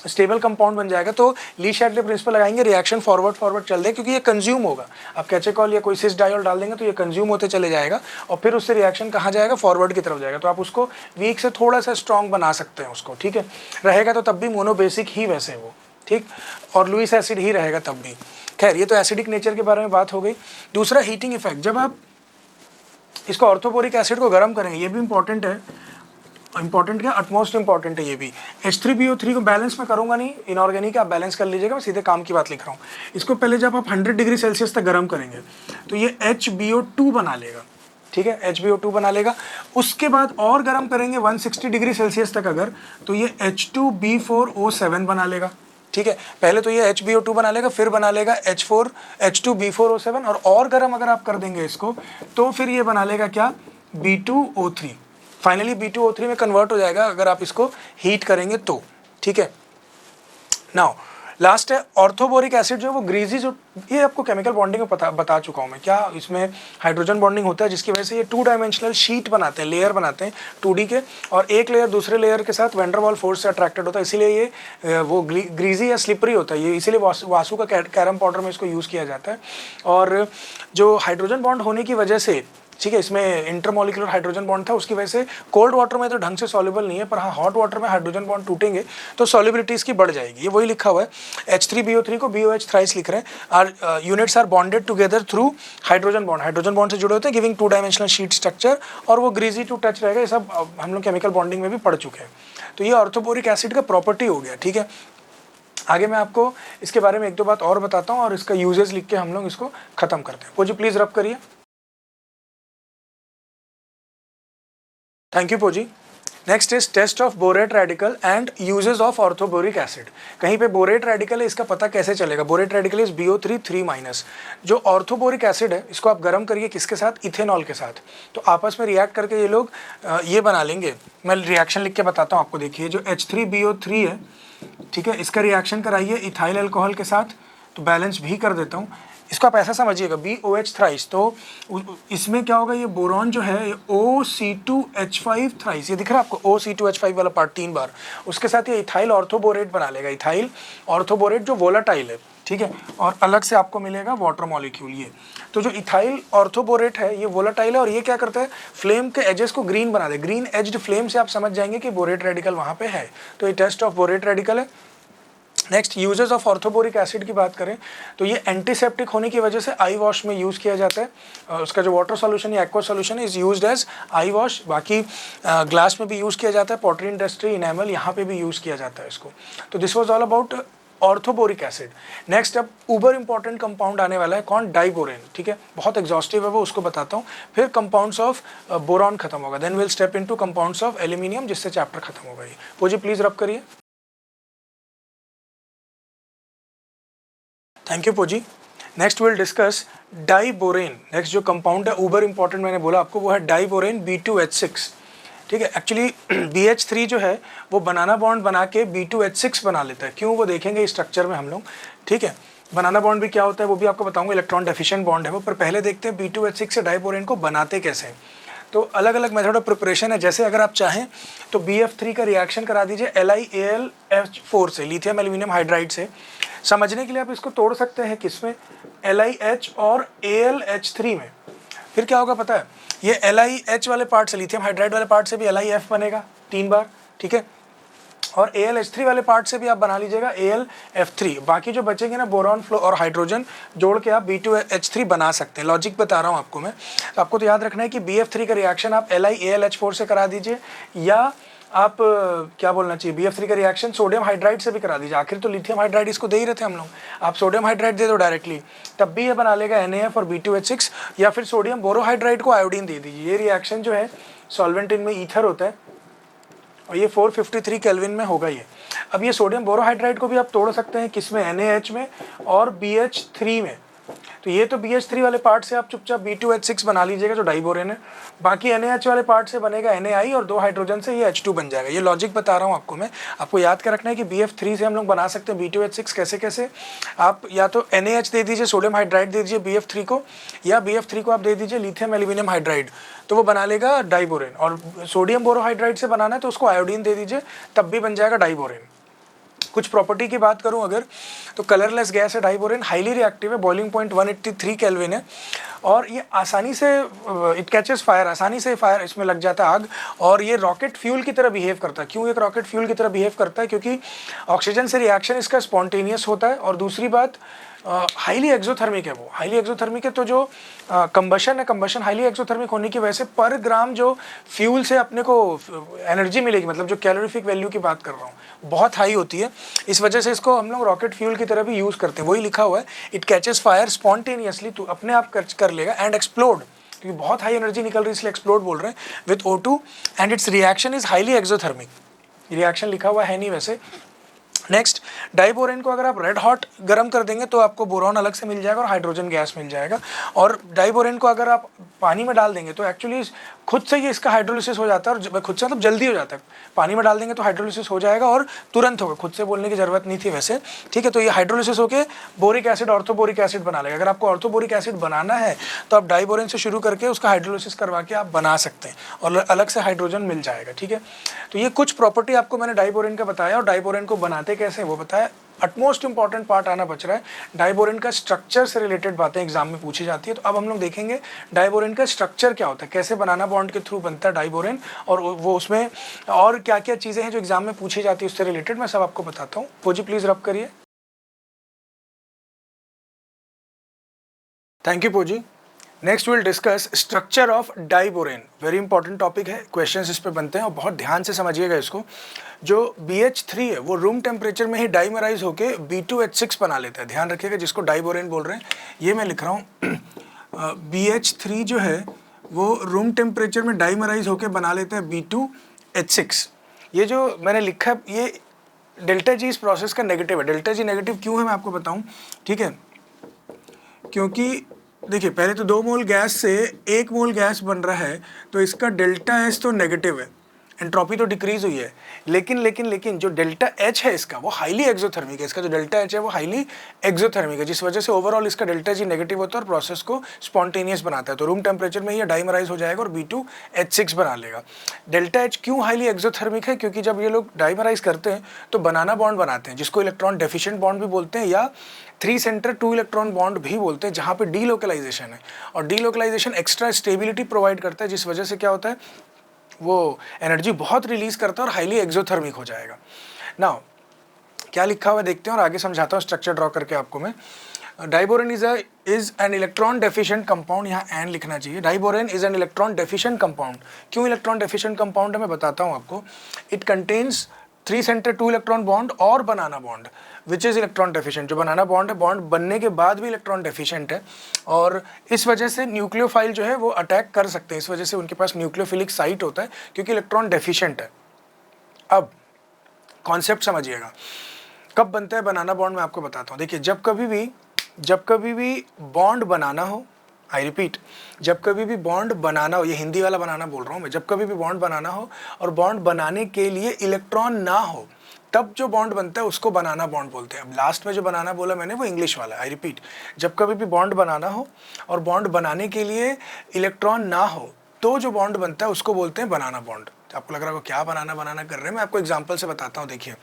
स्टेबल कंपाउंड बन जाएगा। तो ली शैडले प्रिंसिपल लगाएंगे, रिएक्शन फॉरवर्ड चल दे, क्योंकि ये कंज्यूम होगा। आप कैचेकॉल या कोई सिस डाइऑल डाल देंगे तो ये कंज्यूम होते चले जाएगा और फिर उससे रिएक्शन कहाँ जाएगा, फॉरवर्ड की तरफ जाएगा। तो आप उसको वीक से थोड़ा सा स्ट्रॉन्ग बना सकते हैं उसको, ठीक है, रहेगा तो तब भी मोनोबेसिक ही वैसे वो, ठीक, और लुईस एसिड ही रहेगा तब भी। खैर, ये तो एसिडिक नेचर के बारे में बात हो गई। दूसरा हीटिंग इफेक्ट, जब आप इसको ऑर्थोपोरिक एसिड को गर्म करेंगे, ये भी इंपॉर्टेंट है, इंपॉर्टेंट क्या, अटमोस्ट इंपॉर्टेंट है ये भी। H3BO3 को बैलेंस में करूंगा नहीं, इनऑर्गेनिक आप बैलेंस कर लीजिएगा, मैं सीधे काम की बात लिख रहा हूँ। इसको पहले जब आप 100 डिग्री सेल्सियस तक गर्म करेंगे तो ये HBO2 बना लेगा, ठीक है, HBO2 बना लेगा। उसके बाद और गर्म करेंगे 160 डिग्री सेल्सियस तक अगर, तो ये H2B4O7 बना लेगा, ठीक है। पहले तो ये HBO2 बना लेगा, फिर बना लेगा H2B4O7, और गर्म अगर आप कर देंगे इसको तो फिर ये बना लेगा क्या, B2O3। फाइनली B2O3 में कन्वर्ट हो जाएगा अगर आप इसको हीट करेंगे तो, ठीक है। नाउ लास्ट है ऑर्थोबोरिक एसिड, जो वो ग्रीजी, जो ये आपको केमिकल बॉन्डिंग में बता चुका हूँ मैं, क्या इसमें हाइड्रोजन बॉन्डिंग होता है जिसकी वजह से ये 2 डायमेंशनल शीट बनाते हैं, लेयर बनाते हैं 2D के, और एक लेयर दूसरे लेयर के साथ वैन डर वाल फोर्स से अट्रैक्टेड होता है, इसीलिए ये वो ग्रीजी या स्लिपरी होता है ये, इसीलिए वासु का कैरम पाउडर में इसको यूज़ किया जाता है। और जो हाइड्रोजन बॉन्ड होने की वजह से, ठीक है, इसमें इंटरमोलिकुलर हाइड्रोजन बॉन्ड था, उसकी वजह से कोल्ड वाटर में तो ढंग से सॉल्युबल नहीं है, पर हाँ हॉट वाटर में हाइड्रोजन बॉन्ड टूटेंगे तो सॉल्युबिलिटी इसकी बढ़ जाएगी। ये वही लिखा हुआ है, H3BO3 को BOH थ्राइस लिख रहे हैं। Are units are bonded together through hydrogen bond से जुड़े होते हैं, गिविंग 2 डायमेंशनल शीट स्ट्रक्चर, और वो ग्रीजी टू टच रहेगा। ये सब हम लोग केमिकल बॉन्डिंग में भी पढ़ चुके हैं। तो ये ऑर्थोबोरिक एसिड का प्रॉपर्टी हो गया, ठीक है। आगे मैं आपको इसके बारे में 1-2 बात और बताता हूँ और इसका यूजेस लिख के हम लोग इसको खत्म करते हैं। पोजी प्लीज रब करिए। थैंक यू पोजी। Next is test of borate radical and uses of orthoboric acid. कहीं पे बोरेट रेडिकल है, इसका पता कैसे चलेगा। Borate radical is BO3 3-। जो ऑर्थोबोरिक एसिड है इसको आप गर्म करिए, किसके साथ, इथेनॉल के साथ, तो आपस में रिएक्ट करके ये लोग ये बना लेंगे। मैं रिएक्शन लिख के बताता हूँ आपको। देखिए जो H3BO3 है, ठीक है, इसका रिएक्शन कराइए इथाइल अल्कोहल के साथ, तो बैलेंस भी कर देता हूँ। इसको आप ऐसा समझिएगा BOH थ्राइस, तो इसमें क्या होगा, ये बोरॉन जो है OC2H5 थ्राइस, ये दिख रहा है आपको OC2H5 वाला पार्ट 3 बार, उसके साथ ये इथाइल ऑर्थोबोरेट बना लेगा। इथाइल ऑर्थोबोरेट जो वोलाटाइल है, ठीक है, और अलग से आपको मिलेगा वाटर मॉलिक्यूल। ये तो जो इथाइल ऑर्थोबोरेट है ये वोलाटाइल है, और ये क्या करता है, फ्लेम के एजेस को ग्रीन बना दे। ग्रीन एज्ड फ्लेम से आप समझ जाएंगे कि बोरेट रेडिकल वहाँ पे है। तो ये टेस्ट ऑफ बोरेट रेडिकल है। Next uses of orthoboric acid की बात करें तो ये एंटीसेप्टिक होने की वजह से आई वॉश में यूज़ किया जाता है। उसका जो वाटर सॉल्यूशन या aqua solution is used as eye wash. बाकी ग्लास में भी यूज़ किया जाता है, पॉटरी इंडस्ट्री, इनेमल, यहाँ पे भी यूज़ किया जाता है इसको। तो this was all about orthoboric acid. Next अब ऊबर इंपॉर्टेंट कंपाउंड आने वाला है, कौन, डाइबोरेन, ठीक है, बहुत एग्जॉस्टिव है वो, उसको बताता हूँ। फिर कंपाउंड्स ऑफ बोरॉन खत्म होगा, then will step into compounds of aluminium, जिससे चैप्टर खत्म होगा। ये पोजी प्लीज रब करिए। थैंक यू पोजी। Next will discuss diborane. Next जो कंपाउंड है ऊबर इंपॉर्टेंट मैंने बोला आपको, वो है डाइबोरेन B2H6, ठीक है। एक्चुअली BH3 जो है वो बनाना बॉन्ड बना के B2H6 बना लेता है। क्यों, वो देखेंगे स्ट्रक्चर में हम लोग, ठीक है। बनाना बॉन्ड भी क्या होता है वो भी आपको बताऊंगा, इलेक्ट्रॉन डेफिशिएंट बॉन्ड है वो। पर पहले देखते हैं B2H6 से डाइबोरेन को बनाते कैसे हैं। तो अलग अलग मेथड ऑफ प्रिपरेशन है। जैसे अगर आप चाहें तो BF3 का रिएक्शन करा दीजिए LiAlF4 से, लिथियम एल्यूमिनियम हाइड्राइड से। समझने के लिए आप इसको तोड़ सकते हैं किसमें, LiH और AlH3 में। फिर क्या होगा पता है, ये LiH वाले पार्ट से, लिथियम हाइड्राइड वाले पार्ट से भी LiF बनेगा 3 बार, ठीक है। और AlH3 वाले पार्ट से भी आप बना लीजिएगा AlF3। बाकी जो बचेंगे ना बोरॉन, फ्लो और हाइड्रोजन जोड़ के आप B2H3 बना सकते हैं। लॉजिक बता रहा हूँ आपको मैं। तो आपको तो याद रखना है कि BF3 का रिएक्शन आप LiAlH4 से करा दीजिए, या आप क्या बोलना चाहिए, BF3 का रिएक्शन सोडियम हाइड्राइड से भी करा दीजिए। आखिर तो लिथियम हाइड्राइड इसको दे ही रहे थे हम लोग, आप सोडियम हाइड्राइड दे दो डायरेक्टली, तब भी ये बना लेगा NaF और B2H6। या फिर सोडियम बोरोहाइड्राइड को आयोडीन दे दीजिए। ये रिएक्शन जो है सॉल्वेंट इनमें ईथर होता है और ये 453 केल्विन में होगा ये। अब ये सोडियम बोरोहाइड्राइड को भी आप तोड़ सकते हैं, किसमें, NaH में और BH3 में। तो ये तो BH3 वाले पार्ट से आप चुपचाप B2H6 बना लीजिएगा जो डाइबोरेन है। बाकी NaH वाले पार्ट से बनेगा Na और 2 हाइड्रोजन से ये H2 बन जाएगा। ये लॉजिक बता रहा हूँ आपको मैं। आपको याद कर रखना है कि BF3 से हम लोग बना सकते हैं B2H6 कैसे कैसे। आप या तो NaH दे दीजिए, सोडियम हाइड्राइड दे दीजिए BF3 को, या BF3 को आप दे दीजिए लिथियम एल्यूमिनियम हाइड्राइड, तो वो बना लेगा डाइबोरेन। और सोडियम बोरोहाइड्राइड से बनाना है तो उसको आयोडीन दे दीजिए, तब भी बन जाएगा डाइबोरेन। कुछ प्रॉपर्टी की बात करूं अगर, तो कलरलेस गैस है डाइबोरेन, हाईली रिएक्टिव है, बॉइलिंग पॉइंट 183 केल्विन है, और ये आसानी से इट कैचेस फायर, आसानी से फायर इसमें लग जाता है आग, और ये रॉकेट फ्यूल की तरह बिहेव करता है। क्यों ये रॉकेट फ्यूल की तरह बिहेव करता है? क्योंकि ऑक्सीजन से रिएक्शन इसका स्पॉन्टेनियस होता है, और दूसरी बात हाईली एक्सोथर्मिक है। वो हाईली एक्सोथर्मिक है, तो जो कंबशन है, कंबशन हाईली एक्सोथर्मिक होने की वजह से पर ग्राम जो फ्यूल से अपने को एनर्जी मिलेगी, मतलब जो कैलोरीफिक वैल्यू की बात कर रहा हूँ, बहुत हाई होती है। इस वजह से इसको हम लोग रॉकेट फ्यूल की तरह भी यूज़ करते हैं। वही लिखा हुआ है, इट कैचेस फायर स्पॉन्टेनियसली, तो अपने आप कर लेगा, एंड एक्सप्लोड, क्योंकि बहुत हाई एनर्जी निकल रही है इसलिए एक्सप्लोड बोल रहे हैं, with O2, and it's reaction is highly exothermic. Reaction लिखा हुआ है नहीं वैसे। नेक्स्ट, डाइबोरेन को अगर आप रेड हॉट गर्म कर देंगे तो आपको बोरॉन अलग से मिल जाएगा और हाइड्रोजन गैस मिल जाएगा। और डाइबोरेन को अगर आप पानी में डाल देंगे तो एक्चुअली खुद से ही इसका हाइड्रोलिसिस हो जाता है, और खुद से मतलब जल्दी हो जाता है। पानी में डाल देंगे तो हाइड्रोलिसिस हो जाएगा और तुरंत होगा, खुद से बोलने की ज़रूरत नहीं थी वैसे, ठीक है। तो ये हाइड्रोलिसिस होकर बोरिक एसिड, ऑर्थोबोरिक एसिड बना लेगा। अगर आपको ऑर्थोबोरिक एसिड बनाना है तो आप डाइबोरेन से शुरू करके उसका हाइड्रोलिसिस करवा के आप बना सकते हैं, और अलग से हाइड्रोजन मिल जाएगा, ठीक है। तो ये कुछ प्रॉपर्टी आपको मैंने डाइबोरेन का बताया, और डाइबोरेन को बनाते कैसे वो बताया। अटमोस्ट इंपॉर्टेंट पार्ट आना बच रहा है, डाइबोरेन का स्ट्रक्चर से रिलेटेड बातें एग्जाम में पूछी जाती है। तो अब हम लोग देखेंगे डाइबोरेन का स्ट्रक्चर क्या होता है, कैसे बनाना बॉन्ड के थ्रू बनता है डाइबोरेन, और वो उसमें और क्या क्या चीज़ें हैं जो एग्जाम में पूछी जाती है उससे रिलेटेड, मैं सब आपको बताता हूँ। पोजी प्लीज़ रब करिए। थैंक यू पोजी। Next will discuss structure of diborane. Very important topic है, क्वेश्चंस इस पे बनते हैं और बहुत ध्यान से समझिएगा इसको। जो BH3 है वो रूम टेम्परेचर में ही डाइमराइज होके B2H6 बना लेता है। ध्यान रखिएगा, जिसको डाइबोरेन बोल रहे हैं ये मैं लिख रहा हूँ। BH3 जो है वो रूम टेम्परेचर में डाइमराइज होके बना लेता है B2H6। ये जो मैंने लिखा है ये डेल्टा जी इस प्रोसेस का नेगेटिव है। डेल्टा जी नेगेटिव क्यों है मैं आपको बताऊँ, ठीक है। क्योंकि देखिए, पहले तो 2 मोल गैस से 1 मोल गैस बन रहा है, तो इसका डेल्टा एच तो नेगेटिव है, एंट्रोपी तो डिक्रीज हुई है। लेकिन जो डेल्टा एच है इसका वो हाईली एक्सोथर्मिक है। इसका जो डेल्टा एच है वो हाईली एक्सोथर्मिक है, जिस वजह से ओवरऑल इसका डेल्टा जी नेगेटिव होता है और प्रोसेस को स्पॉन्टेनियस बनाता है। तो रूम टेम्परेचर में ये डाइमराइज हो जाएगा और B2H6 बना लेगा। डेल्टा एच क्यों हाईली एक्सोथर्मिक है? क्योंकि जब ये लोग डाइमराइज करते हैं तो बनाना बॉन्ड बनाते हैं, जिसको इलेक्ट्रॉन डेफिशिएंट बॉन्ड भी बोलते हैं, या 3 सेंटर 2 इलेक्ट्रॉन बॉन्ड भी बोलते हैं, जहाँ पे डीलोकलाइजेशन है। और डीलोकलाइजेशन एक्स्ट्रा स्टेबिलिटी प्रोवाइड करता है, जिस वजह से क्या होता है वो एनर्जी बहुत रिलीज करता है और हाईली एक्सोथर्मिक हो जाएगा। नाउ क्या लिखा हुआ है देखते हैं और आगे समझाता हूँ स्ट्रक्चर ड्रॉ करके आपको मैं। Diborane is an electron deficient compound, यहाँ एन लिखना चाहिए। Diborane is an electron deficient compound. क्यों इलेक्ट्रॉन डेफिशिएंट कंपाउंड है मैं बताता हूँ आपको। It contains 3 centre 2 electron bond और banana bond, which is electron deficient. जो बनाना बॉन्ड है, बॉन्ड बनने के बाद भी इलेक्ट्रॉन डेफिशिएंट है, और इस वजह से न्यूक्लियोफाइल जो है वो अटैक कर सकते हैं। इस वजह से उनके पास न्यूक्लियोफिलिक साइट होता है, क्योंकि इलेक्ट्रॉन डेफिशिएंट है। अब कॉन्सेप्ट समझिएगा, कब बनता है बनाना बॉन्ड मैं आपको बताता हूँ। देखिए, जब कभी भी बॉन्ड बनाना हो, आई रिपीट, जब कभी भी बॉन्ड बनाना हो, ये हिंदी वाला बनाना बोल रहा हूँ मैं, जब कभी भी बॉन्ड बनाना हो और बॉन्ड बनाने के लिए इलेक्ट्रॉन ना हो, तब जो बॉन्ड बनता है उसको बनाना बॉन्ड बोलते हैं। अब लास्ट में जो बनाना बोला मैंने वो इंग्लिश वाला, आई रिपीट, जब कभी भी बॉन्ड बनाना हो और बॉन्ड बनाने के लिए इलेक्ट्रॉन ना हो तो जो बॉन्ड बनता है उसको बोलते हैं बनाना बॉन्ड। आपको लग रहा होगा क्या बनाना कर रहे हैं, मैं आपको एग्जाम्पल से बताता हूँ। देखिए,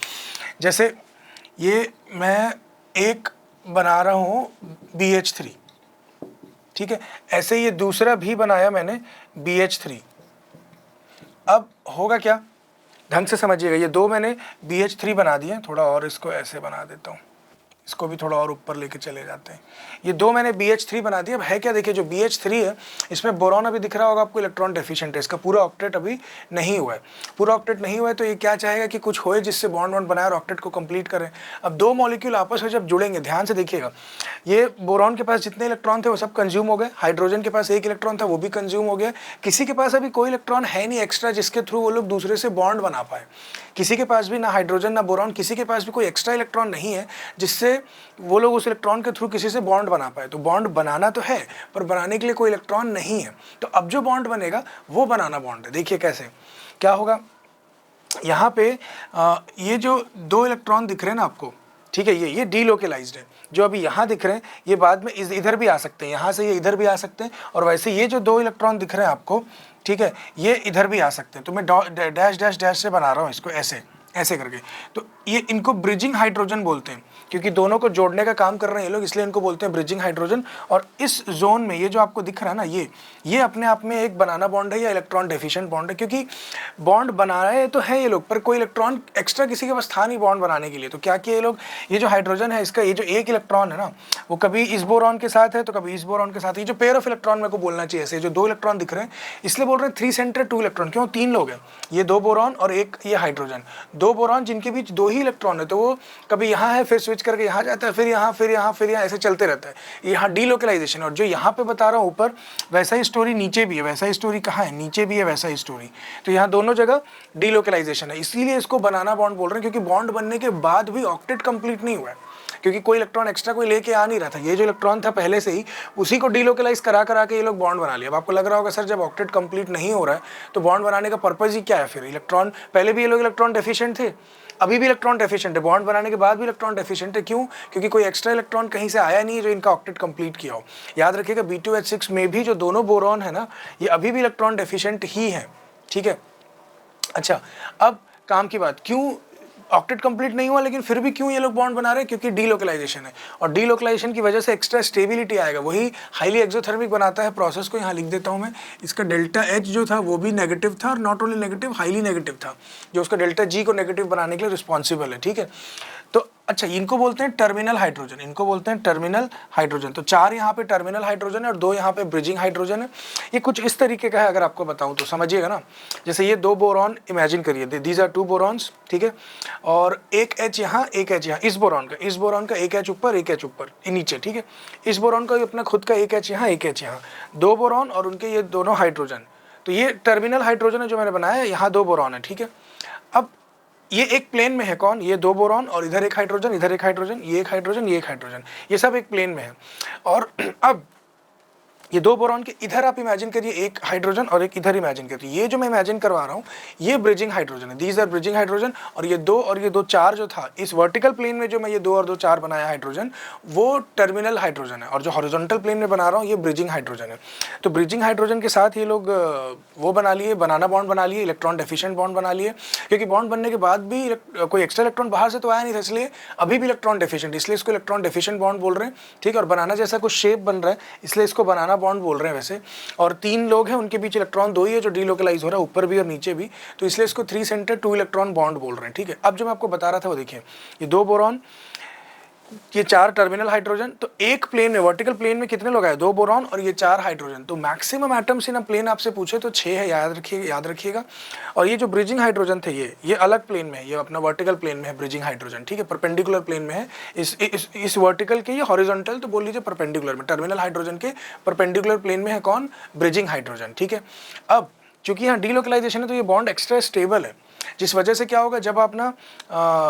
जैसे ये मैं एक बना रहा हूँ BH3, ठीक है, ऐसे ये दूसरा भी बनाया मैंने BH3। अब होगा क्या, ढंग से समझिएगा, ये दो मैंने BH3 बना दिए, थोड़ा और इसको ऐसे बना देता हूँ, इसको भी थोड़ा और ऊपर लेके चले जाते हैं। ये दो मैंने BH3 बना दिया। अब है क्या, देखिए जो BH3 है इसमें बोरॉन अभी दिख रहा होगा आपको इलेक्ट्रॉन डेफिशिएंट है, इसका पूरा ऑक्टेट अभी नहीं हुआ है, पूरा ऑक्टेट नहीं हुआ है, तो ये क्या चाहेगा कि कुछ होए जिससे बॉन्ड वॉन्ड बनाए और ऑक्टेट को कंप्लीट करें। अब दो मॉलिक्यूल आपस में जब जुड़ेंगे, ध्यान से देखिएगा, ये बोरॉन के पास जितने इलेक्ट्रॉन थे वो सब कंज्यूम हो गए, हाइड्रोजन के पास एक इलेक्ट्रॉन था वो भी कंज्यूम हो गया, किसी के पास अभी कोई इलेक्ट्रॉन है नहीं एक्स्ट्रा जिसके थ्रू वो लोग दूसरे से बॉन्ड बना पाए, किसी के पास भी, ना हाइड्रोजन ना बोरॉन, किसी के पास भी कोई एक्स्ट्रा इलेक्ट्रॉन नहीं है जिससे वो लोग उस इलेक्ट्रॉन के थ्रू किसी से बॉन्ड बना पाए। तो बॉन्ड बनाना तो है पर बनाने के लिए कोई इलेक्ट्रॉन नहीं है, तो अब जो बॉन्ड बनेगा वो बनाना बॉन्ड है। देखिए कैसे क्या होगा, यहाँ पे ये जो दो इलेक्ट्रॉन दिख रहे हैं ना आपको, ठीक है, ये डीलोकलाइज्ड है, जो अभी यहाँ दिख रहे हैं ये बाद में इधर भी आ सकते हैं, यहाँ से ये इधर भी आ सकते हैं, और वैसे ये जो दो इलेक्ट्रॉन दिख रहे हैं आपको, ठीक है, ये इधर भी आ सकते हैं। तो मैं डैश डैश डैश से बना रहा हूँ इसको ऐसे ऐसे करके, तो ये इनको ब्रिजिंग हाइड्रोजन बोलते हैं, क्योंकि दोनों को जोड़ने का काम कर रहे हैं ये लोग, इसलिए इनको बोलते हैं ब्रिजिंग हाइड्रोजन। और इस जोन में ये जो आपको दिख रहा है ना, ये अपने आप में एक बनाना बॉन्ड है या इलेक्ट्रॉन डेफिशिएंट बॉन्ड है, क्योंकि बॉन्ड बना रहे तो है ये लोग, पर कोई इलेक्ट्रॉन एक्स्ट्रा किसी के पास था नहीं बॉन्ड बनाने के लिए। तो क्या किया ये लोग, ये जो हाइड्रोजन है इसका ये जो एक इलेक्ट्रॉन है ना, वो कभी इस बोरॉन के साथ है तो कभी इस बोरॉन के साथ। ये जो पेयर ऑफ इलेक्ट्रॉन मेरे को बोलना चाहिए ऐसे, जो दो इलेक्ट्रॉन दिख रहे हैं इसलिए बोल रहे हैं 3 सेंटर 2 इलेक्ट्रॉन, क्यों, 3 लोग हैं, ये 2 बोरॉन और एक ये हाइड्रोजन, 2 बोरॉन जिनके बीच 2 ही इलेक्ट्रॉन है, तो वो कभी यहाँ है फिर स्विच करके यहाँ जाता है, फिर यहाँ फिर यहाँ फिर यहाँ, ऐसे चलते रहता है। यहाँ डीलोकलाइजेशन, और जो यहाँ पे बता रहा हूँ ऊपर वैसा ही स्टोरी नीचे भी है, वैसा ही स्टोरी कहाँ है, नीचे भी है वैसा ही स्टोरी। तो यहाँ दोनों जगह डीलोकलाइजेशन है, इसीलिए इसको बनाना बॉन्ड बोल रहे हैं, क्योंकि बॉन्ड बनने के बाद भी ऑक्टेट कंप्लीट नहीं हुआ है, क्योंकि कोई इलेक्ट्रॉन एक्स्ट्रा कोई लेके आ नहीं रहा था, ये जो इलेक्ट्रॉन था पहले से ही उसी को डीलोकलाइज करा के ये लोग बॉन्ड बना लिया। अब आपको लग रहा होगा सर जब ऑक्टेट कंप्लीट नहीं हो रहा है तो बॉन्ड बनाने का पर्पज ही क्या है फिर, इलेक्ट्रॉन पहले भी ये लोग इलेक्ट्रॉन डेफिशिएंट थे, अभी भी इलेक्ट्रॉन डेफिशिएंट है, बॉन्ड बनाने के बाद भी इलेक्ट्रॉन डेफिशिएंट है, क्यों, क्योंकि कोई एक्स्ट्रा इलेक्ट्रॉन कहीं से आया नहीं है जो इनका ऑक्टेट कंप्लीट किया हो। याद रखिएगा B2H6 में भी जो दोनों बोरॉन है ना, ये अभी भी इलेक्ट्रॉन डेफिशिएंट ही है, ठीक है। अच्छा, अब काम की बात, क्यों ऑक्टेट कंप्लीट नहीं हुआ लेकिन फिर भी क्यों ये लोग बॉन्ड बना रहे हैं, क्योंकि डीलोकलाइजेशन है, और डीलोकलाइजेशन की वजह से एक्स्ट्रा स्टेबिलिटी आएगा, वही हाईली एक्सोथर्मिक बनाता है प्रोसेस को। यहाँ लिख देता हूँ मैं, इसका डेल्टा H जो था वो भी नेगेटिव था, और not only negative, highly negative था, जो उसका डेल्टा G को नेगेटिव बनाने के लिए रिस्पॉन्सिबल है, ठीक है। तो अच्छा, इनको बोलते हैं टर्मिनल हाइड्रोजन, इनको बोलते हैं टर्मिनल हाइड्रोजन। तो 4 यहाँ पे टर्मिनल हाइड्रोजन है और 2 यहाँ पे ब्रिजिंग हाइड्रोजन है। ये कुछ इस तरीके का है, अगर आपको बताऊँ तो समझिएगा ना, जैसे ये 2 बोरॉन इमेजिन करिए, दीज आर 2 बोरॉन्स, ठीक है, और एक H यहाँ एक H यहाँ, इस बोरॉन का एक H ऊपर एक H ऊपर नीचे, ठीक है, इस बोरॉन का अपना खुद का एक H यहाँ एक H यहाँ, 2 बोरॉन और उनके ये दोनों हाइड्रोजन। तो ये टर्मिनल हाइड्रोजन है जो मैंने बनाया है, यहाँ 2 बोरॉन है, ठीक है। अब ये एक प्लेन में है, कौन, ये 2 बोरॉन और इधर एक हाइड्रोजन, इधर एक हाइड्रोजन, ये एक हाइड्रोजन, ये एक हाइड्रोजन, ये सब एक प्लेन में है। और अब ये 2 बोरॉन के इधर आप इमेजिन करिए एक हाइड्रोजन और एक इधर इमेजिन करिए, ये जो मैं इमेजिन करवा रहा हूँ ये ब्रिजिंग हाइड्रोजन है, दीज आर ब्रिजिंग हाइड्रोजन। और ये 2 4 जो था इस वर्टिकल प्लेन में, जो मैं ये 2 और 2 4 बनाया हाइड्रोजन, वो टर्मिनल हाइड्रोजन है, और जो हॉरिजॉन्टल प्लेन में बना रहा हूँ ये ब्रिजिंग हाइड्रोजन है। तो ब्रिजिंग हाइड्रोजन के साथ ये लोग वो बना लिए, बनाना बॉन्ड बना लिए, इलेक्ट्रॉन डेफिशिएंट बॉन्ड बना लिए, क्योंकि बॉन्ड बनने के बाद भी कोई एक्स्ट्रा इलेक्ट्रॉन बाहर से तो आया नहीं था, इसलिए अभी भी इलेक्ट्रॉन डेफिशिएंट, इसलिए इसको इलेक्ट्रॉन डेफिशिएंट बॉन्ड बोल रहे हैं, ठीक है। और बनाना जैसा कुछ शेप बन रहा है इसलिए इसको बनाना बॉन्ड बोल रहे हैं वैसे। और 3 लोग हैं, उनके बीच इलेक्ट्रॉन 2 ही है जो डीलोकलाइज हो रहा है, ऊपर भी और नीचे भी, तो इसलिए इसको 3 सेंटर 2 इलेक्ट्रॉन बॉन्ड बोल रहे हैं, ठीक है। अब जो मैं आपको बता रहा था वो देखिए, ये 2 बोरॉन, ये 4 टर्मिनल हाइड्रोजन, तो एक प्लेन में, वर्टिकल प्लेन में कितने लोग आए, 2 बोरॉन और ये 4 हाइड्रोजन। तो maximum atoms in a plane आपसे पूछे तो 6 है, याद रखिएगा। और ये जो ब्रिजिंग हाइड्रोजन थे ये अलग प्लेन में है, ये अपना वर्टिकल प्लेन में है ब्रिजिंग हाइड्रोजन, ठीक है, परपेंडिकुलर प्लेन में है। इस वर्टिकल के, ये हॉरिजॉन्टल तो बोल लीजिए परपेंडिकुलर में, टर्मिनल हाइड्रोजन के परपेंडिकुलर प्लेन में है कौन, ब्रिजिंग हाइड्रोजन, ठीक है। अब चूंकि यहाँ डीलोकलाइजेशन है तो ये बॉन्ड एक्स्ट्रा स्टेबल है, जिस वजह से क्या होगा, जब आप ना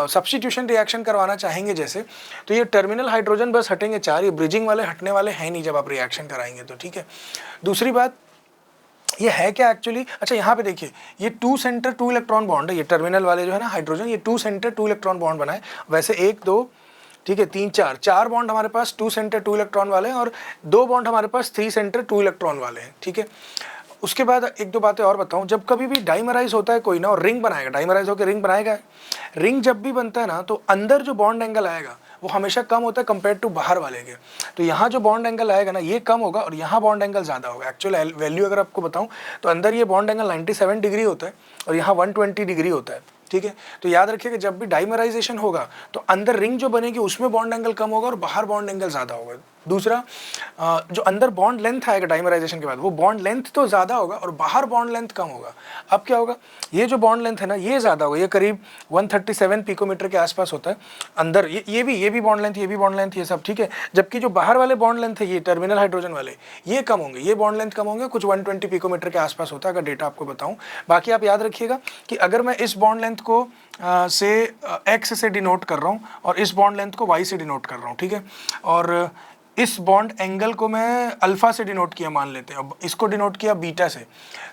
सब्स्टिट्यूशन रिएक्शन करवाना चाहेंगे जैसे, तो ये टर्मिनल हाइड्रोजन बस हटेंगे 4, ये ब्रिजिंग वाले हटने वाले हैं नहीं जब आप रिएक्शन कराएंगे तो, ठीक है। दूसरी बात ये है क्या एक्चुअली, अच्छा यहाँ पे देखिए, ये 2 सेंटर 2 इलेक्ट्रॉन बॉन्ड है, ये टर्मिनल वाले जो है ना हाइड्रोजन, ये 2 सेंटर 2 इलेक्ट्रॉन बॉन्ड बनाए, वैसे 1 2 ठीक है 3 4 बॉन्ड हमारे पास 2 सेंटर 2 इलेक्ट्रॉन वाले हैं, और 2 बॉन्ड हमारे पास 3 सेंटर 2 इलेक्ट्रॉन वाले हैं, ठीक है। उसके बाद 1-2 बातें और बताऊं, जब कभी भी डाइमराइज होता है कोई ना और रिंग बनाएगा, डाइमराइज होकर रिंग बनाएगा, रिंग जब भी बनता है ना तो अंदर जो बॉन्ड एंगल आएगा वो हमेशा कम होता है कंपेयर टू बाहर वाले के। तो यहाँ जो बॉन्ड एंगल आएगा ना ये कम होगा और यहाँ बॉन्ड एंगल ज़्यादा होगा। एक्चुअल वैल्यू अगर आपको बताऊँ तो अंदर ये बॉन्ड एंगल 97 डिग्री होता है और यहाँ 120 डिग्री होता है। ठीक है। तो याद रखिएगा जब भी डाइमराइजेशन होगा तो अंदर रिंग जो बनेगी उसमें बॉन्ड एंगल कम होगा और बाहर बॉन्ड एंगल ज़्यादा होगा। दूसरा, जो अंदर बॉन्ड लेंथ आएगा डाइमराइजेशन के बाद, वो बॉन्ड लेंथ तो ज़्यादा होगा और बाहर बॉन्ड लेंथ कम होगा। अब क्या होगा, ये जो बॉन्ड लेंथ है ना ये ज़्यादा होगा, ये करीब 137 पिकोमीटर के आसपास होता है अंदर, ये भी बॉन्ड लेंथ, ये भी बॉन्ड लेंथ, ये सब ठीक है। जबकि जो बाहर वाले बॉन्ड लेंथ है, ये टर्मिनल हाइड्रोजन वाले, ये कम होंगे, ये बॉन्ड लेंथ कम होंगे, कुछ 120 पिकोमीटर के आसपास होता है, अगर डेटा आपको बताऊँ। बाकी आप याद रखिएगा कि अगर मैं इस बॉन्ड लेंथ को से एक्स से डिनोट कर रहा हूँ और इस बॉन्ड लेंथ को वाई से डिनोट कर रहा हूँ, ठीक है, और इस बॉन्ड एंगल को मैं अल्फा से डिनोट किया मान लेते हैं, अब इसको डिनोट किया बीटा से,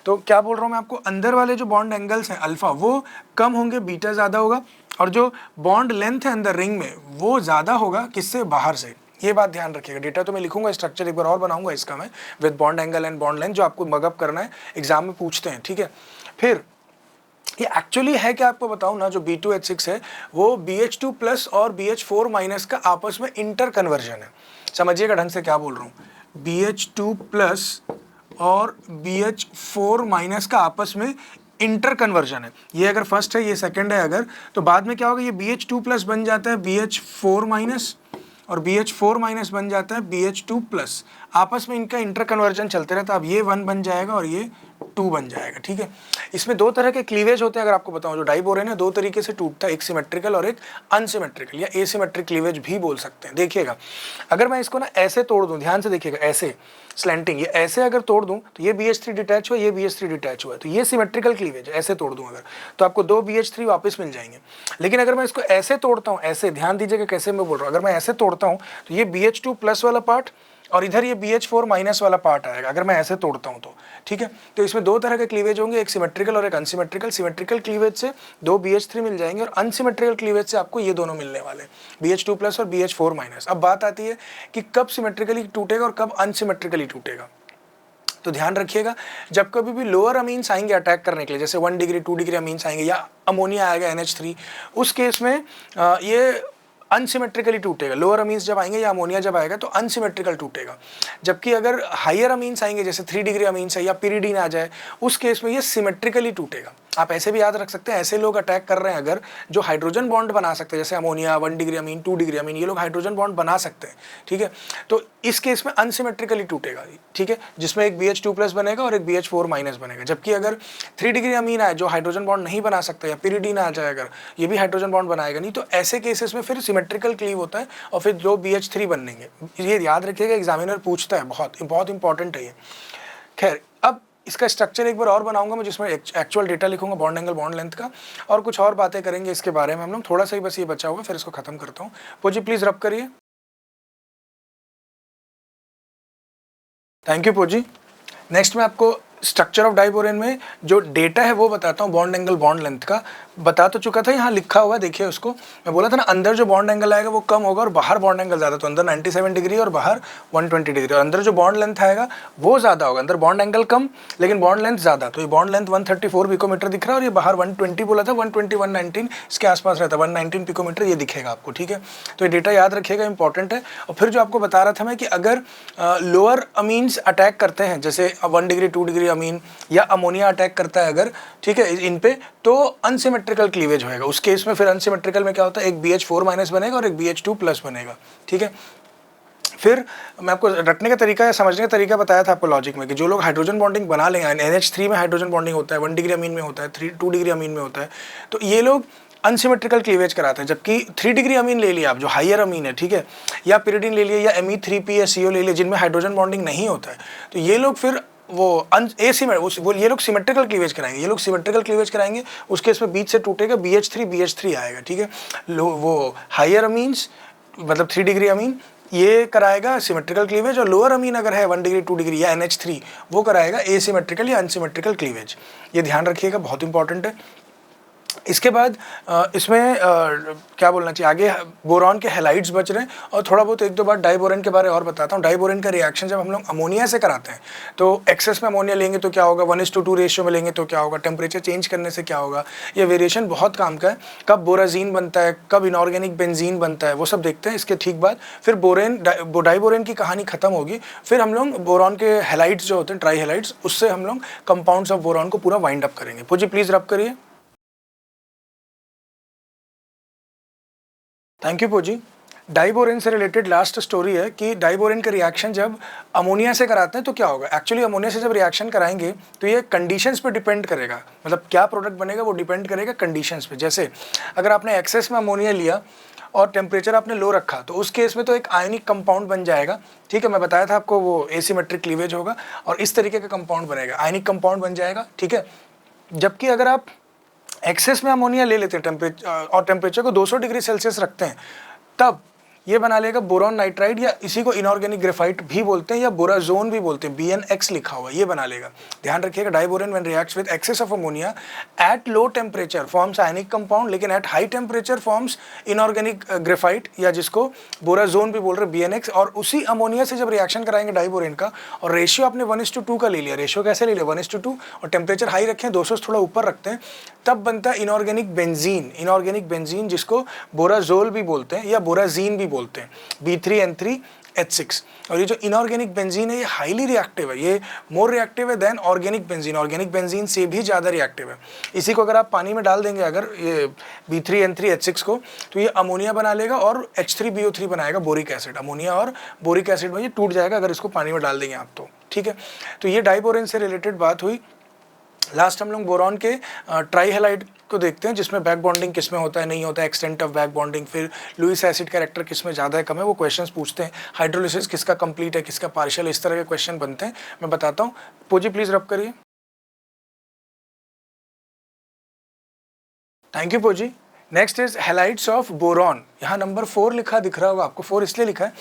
तो क्या बोल रहा हूँ मैं आपको, अंदर वाले जो बॉन्ड एंगल्स हैं अल्फा वो कम होंगे, बीटा ज़्यादा होगा, और जो बॉन्ड लेंथ है अंदर रिंग में वो ज़्यादा होगा किससे, बाहर से। ये बात ध्यान रखिएगा। डेटा तो मैं लिखूंगा, स्ट्रक्चर एक बार और बनाऊंगा इसका मैं with bond angle and bond length, जो आपको मगअप करना है, एग्जाम में पूछते हैं, ठीक है। फिर ये एक्चुअली है क्या आपको बताऊं ना, जो B2H6 है वो BH2 प्लस और BH4 माइनस का आपस में इंटर कन्वर्जन है। समझिएगा ढंग से क्या बोल रहा हूँ, BH2 प्लस और BH4 माइनस का आपस में इंटर कन्वर्जन है। ये अगर फर्स्ट है, ये सेकंड है अगर, तो बाद में क्या होगा, ये BH2 प्लस बन जाता है BH4 माइनस और BH4 माइनस बन जाता है BH2 प्लस, आपस में इनका इंटर कन्वर्जन चलते रहता है। अब ये 1 बन जाएगा और ये 2 बन जाएगा, ठीक है। इसमें दो तरह के क्लीवेज होते हैं, अगर आपको बताऊं, जो डाइबोरेन है दो तरीके से टूटता है, एक सिमेट्रिकल और एक अनसिमेट्रिकल या एसिमेट्रिक क्लीवेज भी बोल सकते हैं। देखिएगा अगर मैं इसको ना ऐसे तोड़ दूं, ध्यान से देखिएगा, ऐसे स्लैंटिंग, ये ऐसे अगर तोड़ दूं तो ये BH3 डिटैच हुआ, ये BH3 डिटैच हुआ, तो ये सिमेट्रिकल क्लीवेज है। ऐसे तोड़ दूं अगर, तो आपको 2 BH3 वापस मिल जाएंगे। लेकिन अगर मैं इसको ऐसे तोड़ता हूँ, ऐसे ध्यान दीजिएगा कैसे मैं बोल रहा हूँ, अगर मैं ऐसे तोड़ता हूँ तो ये BH2 प्लस वाला पार्ट और इधर ये BH4 माइनस वाला पार्ट आएगा, अगर मैं ऐसे तोड़ता हूँ तो, ठीक है। तो इसमें दो तरह के क्लीवेज होंगे, एक सिमेट्रिकल और एक अनसिमेट्रिकल। सिमेट्रिकल क्लीवेज से 2 BH3 मिल जाएंगे और अनसिमेट्रिकल क्लीवेज से आपको ये दोनों मिलने वाले, BH2 प्लस और BH4 माइनस। अब बात आती है कि कब सिमेट्रिकली टूटेगा और कब अनसिमेट्रिकली टूटेगा। तो ध्यान रखिएगा, जब कभी भी लोअर अमीन्स आएंगे अटैक करने के लिए, जैसे 1 डिग्री 2 डिग्री अमीन्स आएंगे या अमोनिया आएगा NH3, उस केस में ये अनसिमेट्रिकली टूटेगा। लोअर अमीन्स जब आएंगे या अमोनिया जब आएगा तो अनसिमेट्रिकल टूटेगा। जबकि अगर हायर अमीन्स आएंगे, जैसे 3 डिग्री अमीन्स है या पिरिडीन आ जाए, उस केस में ये सिमेट्रिकली टूटेगा। आप ऐसे भी याद रख सकते हैं, ऐसे लोग अटैक कर रहे हैं अगर जो हाइड्रोजन बॉन्ड बना सकते हैं, जैसे ammonia 1 degree amine 2 degree amine, ये लोग हाइड्रोजन बॉन्ड बना सकते हैं, ठीक है। तो इस केस में अनसिमेट्रिकली टूटेगा, ठीक है, जिसमें एक BH2 प्लस बनेगा और एक BH4 माइनस बनेगा। जबकि अगर 3 डिग्री अमीन आए जो हाइड्रोजन बॉन्ड नहीं बना सकता, या पिरिडीन आ जाए अगर, ये भी हाइड्रोजन बॉन्ड बनाएगा नहीं, तो ऐसे केसेस में फिर सिमेट्रिकल क्लीव होता है और फिर 2 BH3 बनेंगे। ये याद रखिएगा, एग्जामिनर पूछता है, बहुत इंपॉर्टेंट है ये। खैर, अब इसका स्ट्रक्चर एक बार और बनाऊंगा मैं, जिसमें एक्चुअल डेटा लिखूंगा बॉन्ड एंगल बॉन्ड लेंथ का, और कुछ और बातें करेंगे इसके बारे में हम लोग। थोड़ा सा ही बस ये बचा हुआ, फिर इसको खत्म करता हूँ। पोजी प्लीज रब करिए। थैंक यू पोजी। नेक्स्ट मैं आपको स्ट्रक्चर ऑफ डाइबोरेन में जो डेटा है वो बताता हूँ, बॉन्ड एंगल बॉन्ड लेंथ का बता तो चुका था, यहाँ लिखा हुआ देखिए उसको। मैं बोला था ना, अंदर जो बॉन्ड एंगल आएगा वो कम होगा और बाहर बॉन्ड एंगल ज़्यादा, तो अंदर 97 डिग्री और बाहर 120 डिग्री, और अंदर जो बॉन्ड लेंथ आएगा वो ज़्यादा होगा, अंदर बॉन्ड एंगल कम लेकिन बॉन्ड लेंथ ज़्यादा। तो ये बॉन्ड लेंथ 134 पिकोमीटर दिख रहा है और ये बाहर 120 बोला था, 120 119 इसके आसपास रहता है, 119 पिकोमीटर ये दिखेगा आपको, ठीक है। तो ये डेटा याद रखिएगा, इंपॉर्टेंट है। और फिर जो आपको बता रहा था मैं कि अगर लोअर अमीन्स अटैक करते हैं, जैसे 1 डिग्री 2 डिग्री अमीन या अमोनिया अटैक करता है अगर, ठीक है, इन पे, तो अनसिमेट्रिकल क्लीवेज होएगा। उस केस में फिर अनसिमेट्रिकल में क्या होता है, एक BH4 माइनस बनेगा और एक BH2 प्लस बनेगा, ठीक है। फिर मैं आपको रटने का तरीका या समझने का तरीका बताया था आपको लॉजिक में, कि जो लोग हाइड्रोजन बॉन्डिंग बना लेंगे, NH3 में हाइड्रोजन बॉन्डिंग होता है, 1 डिग्री अमीन में होता है, 2 डिग्री अमीन में होता है, तो ये लोग अनसिमेट्रिकल क्लीवेज कराते हैं। जबकि 3 डिग्री अमीन ले लिया आप, जो हायर अमीन है, ठीक है, या पिरिडीन ले लिया, या Me3P या CO ले लिया, जिनमें हाइड्रोजन बॉन्डिंग नहीं होता है, तो ये लोग फिर वो ये लोग सिमेट्रिकल क्लीवेज कराएंगे, ये लोग सिमेट्रिकल क्लीवेज कराएंगे। उसके इसमें बीच से टूटेगा, BH3 आएगा, ठीक है। वो हायर अमीन्स मतलब 3 डिग्री अमीन ये कराएगा सिमेट्रिकल क्लीवेज, और लोअर अमीन अगर है 1 डिग्री 2 डिग्री या NH3 वो कराएगा एसिमेट्रिकल या अनसिमेट्रिकल क्लीवेज। ये ध्यान रखिएगा, बहुत इंपॉर्टेंट है। इसके बाद इसमें क्या बोलना चाहिए आगे, बोरॉन के हैलाइड्स बच रहे हैं, और थोड़ा बहुत एक दो बार डाइबोरेन के बारे और बताता हूँ। डाइबोरेन का रिएक्शन जब हम लोग अमोनिया से कराते हैं तो एक्सेस में अमोनिया लेंगे तो क्या होगा, 1:2 रेशियो में लेंगे तो क्या होगा, टेम्परेचर चेंज करने से क्या होगा, ये वेरिएशन बहुत काम का है। कब बोराजीन बनता है, कब इनऑर्गेनिक बेंजीन बनता है, वो सब देखते हैं। इसके ठीक बाद फिर डाइबोरेन की कहानी खत्म होगी, फिर हम लोग बोरॉन के हैलाइड्स जो होते हैं, ट्राई हैलाइड्स, उससे हम लोग कंपाउंड्स ऑफ बोरॉन को पूरा वाइंड अप करेंगे। पूजी प्लीज रब करिए। थैंक यू पोजी। डाइबोरेन से रिलेटेड लास्ट स्टोरी है कि डाइबोरेन का रिएक्शन जब अमोनिया से कराते हैं तो क्या होगा। एक्चुअली अमोनिया से जब रिएक्शन कराएंगे तो ये कंडीशंस पे डिपेंड करेगा, मतलब क्या प्रोडक्ट बनेगा वो डिपेंड करेगा कंडीशंस पे। जैसे अगर आपने एक्सेस में अमोनिया लिया और टेम्परेचर आपने लो रखा तो उस केस में तो एक आयनिक कंपाउंड बन जाएगा, ठीक है। मैं बताया था आपको वो एसिमेट्रिक क्लीवेज होगा और इस तरीके का कंपाउंड बनेगा, आयनिक कंपाउंड बन जाएगा, ठीक है। जबकि अगर आप एक्सेस में अमोनिया ले लेते हैं टेम्परेचर और टेम्परेचर को 200 डिग्री सेल्सियस रखते हैं, तब ये बना लेगा बोरॉन नाइट्राइड, या इसी को इनऑर्गेनिक ग्रेफाइट भी बोलते हैं या बोराजोन भी बोलते हैं, BnX लिखा हुआ ये बना लेगा। ध्यान रखिएगा, diborane when reacts with excess of ammonia at low temperature forms ionic compound, लेकिन at high temperature forms inorganic graphite या जिसको बोराजोन भी बोल रहे हैं BnX। और उसी अमोनिया से जब रिएक्शन कराएंगे डाइबोरेन का और रेशियो आपने 1:2 का ले लिया, रेशियो कैसे ले लिया 1:2, और टेम्परेचर हाई रखें 200 से थोड़ा ऊपर रखते हैं, तब बनता है इनऑर्गेनिक बेंजीन। इनऑर्गेनिक बेंजीन जिसको बोराजोल भी बोलते हैं या बोराजीन भी बोलते हैं, B3N3H6। और ये जो इनऑर्गेनिक बेंजीन है ये हाईली रिएक्टिव है, ये मोर रिएक्टिव है then organic benzene, organic benzene से भी ज़्यादा रिएक्टिव है। इसी को अगर आप पानी में डाल देंगे अगर ये B3N3H6 को, तो ये अमोनिया बना लेगा और H3BO3 बनाएगा, बोरिक एसिड। अमोनिया और बोरिक एसिड में ये टूट जाएगा अगर इसको पानी में डाल देंगे आप तो, ठीक है। तो ये डाइबोरेन से रिलेटेड बात हुई। लास्ट हम लोग बोरॉन के ट्राईहेलाइड को देखते हैं, जिसमें बैक बॉन्डिंग किस में होता है नहीं होता है, एक्सटेंट ऑफ बैक बॉन्डिंग, फिर लुईस एसिड कैरेक्टर किस में ज़्यादा है कम है, वो क्वेश्चंस पूछते हैं। हाइड्रोलिसिस किसका कंप्लीट है किसका पार्शियल, इस तरह के क्वेश्चन बनते हैं। मैं बताता हूँ, पोजी प्लीज़ रब करिए। थैंक यू पोजी। Next is halides of boron. यहाँ नंबर 4 लिखा दिख रहा होगा आपको, 4 इसलिए लिखा है,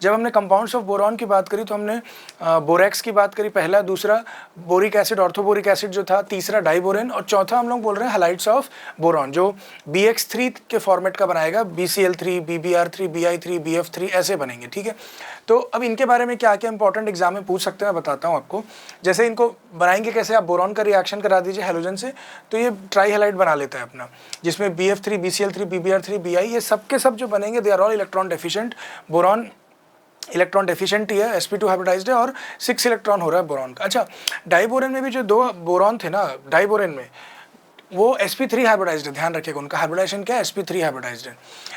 जब हमने कंपाउंड्स ऑफ बोरॉन की बात करी तो हमने बोरेक्स की बात करी पहला, दूसरा बोरिक एसिड ऑर्थोबोरिक एसिड जो था, तीसरा डाइबोरेन, और चौथा हम लोग बोल रहे हैं हैलाइड्स ऑफ बोरॉन जो BX3 के फॉर्मेट का बनाएगा, BCl3, BBr3, Bi3, BF3 ऐसे बनेंगे, ठीक है। तो अब इनके बारे में क्या क्या इंपॉर्टेंट एग्जाम में पूछ सकते हैं मैं बताता हूँ आपको। जैसे इनको बनाएंगे कैसे, आप बोरॉन का रिएक्शन करा दीजिए हैलोजन से तो ये ट्राईहेलाइड बना लेता है अपना, जिसमें BF3, BCl3, BBr3, Bi ये सब के सब जो बनेंगे they are all electron deficient. Boron electron deficient ही है, sp2 हाइब्रिडाइज्ड है और 6 इलेक्ट्रॉन हो रहा है बोरॉन का। अच्छा, डाइबोरेन में भी जो 2 बोरॉन थे ना डाइबोरेन में, वो sp3 हाइब्रिडाइज्ड है, ध्यान रखिएगा उनका हाइब्रिडाइजेशन क्या है, sp3 हाइब्रिडाइज्ड है।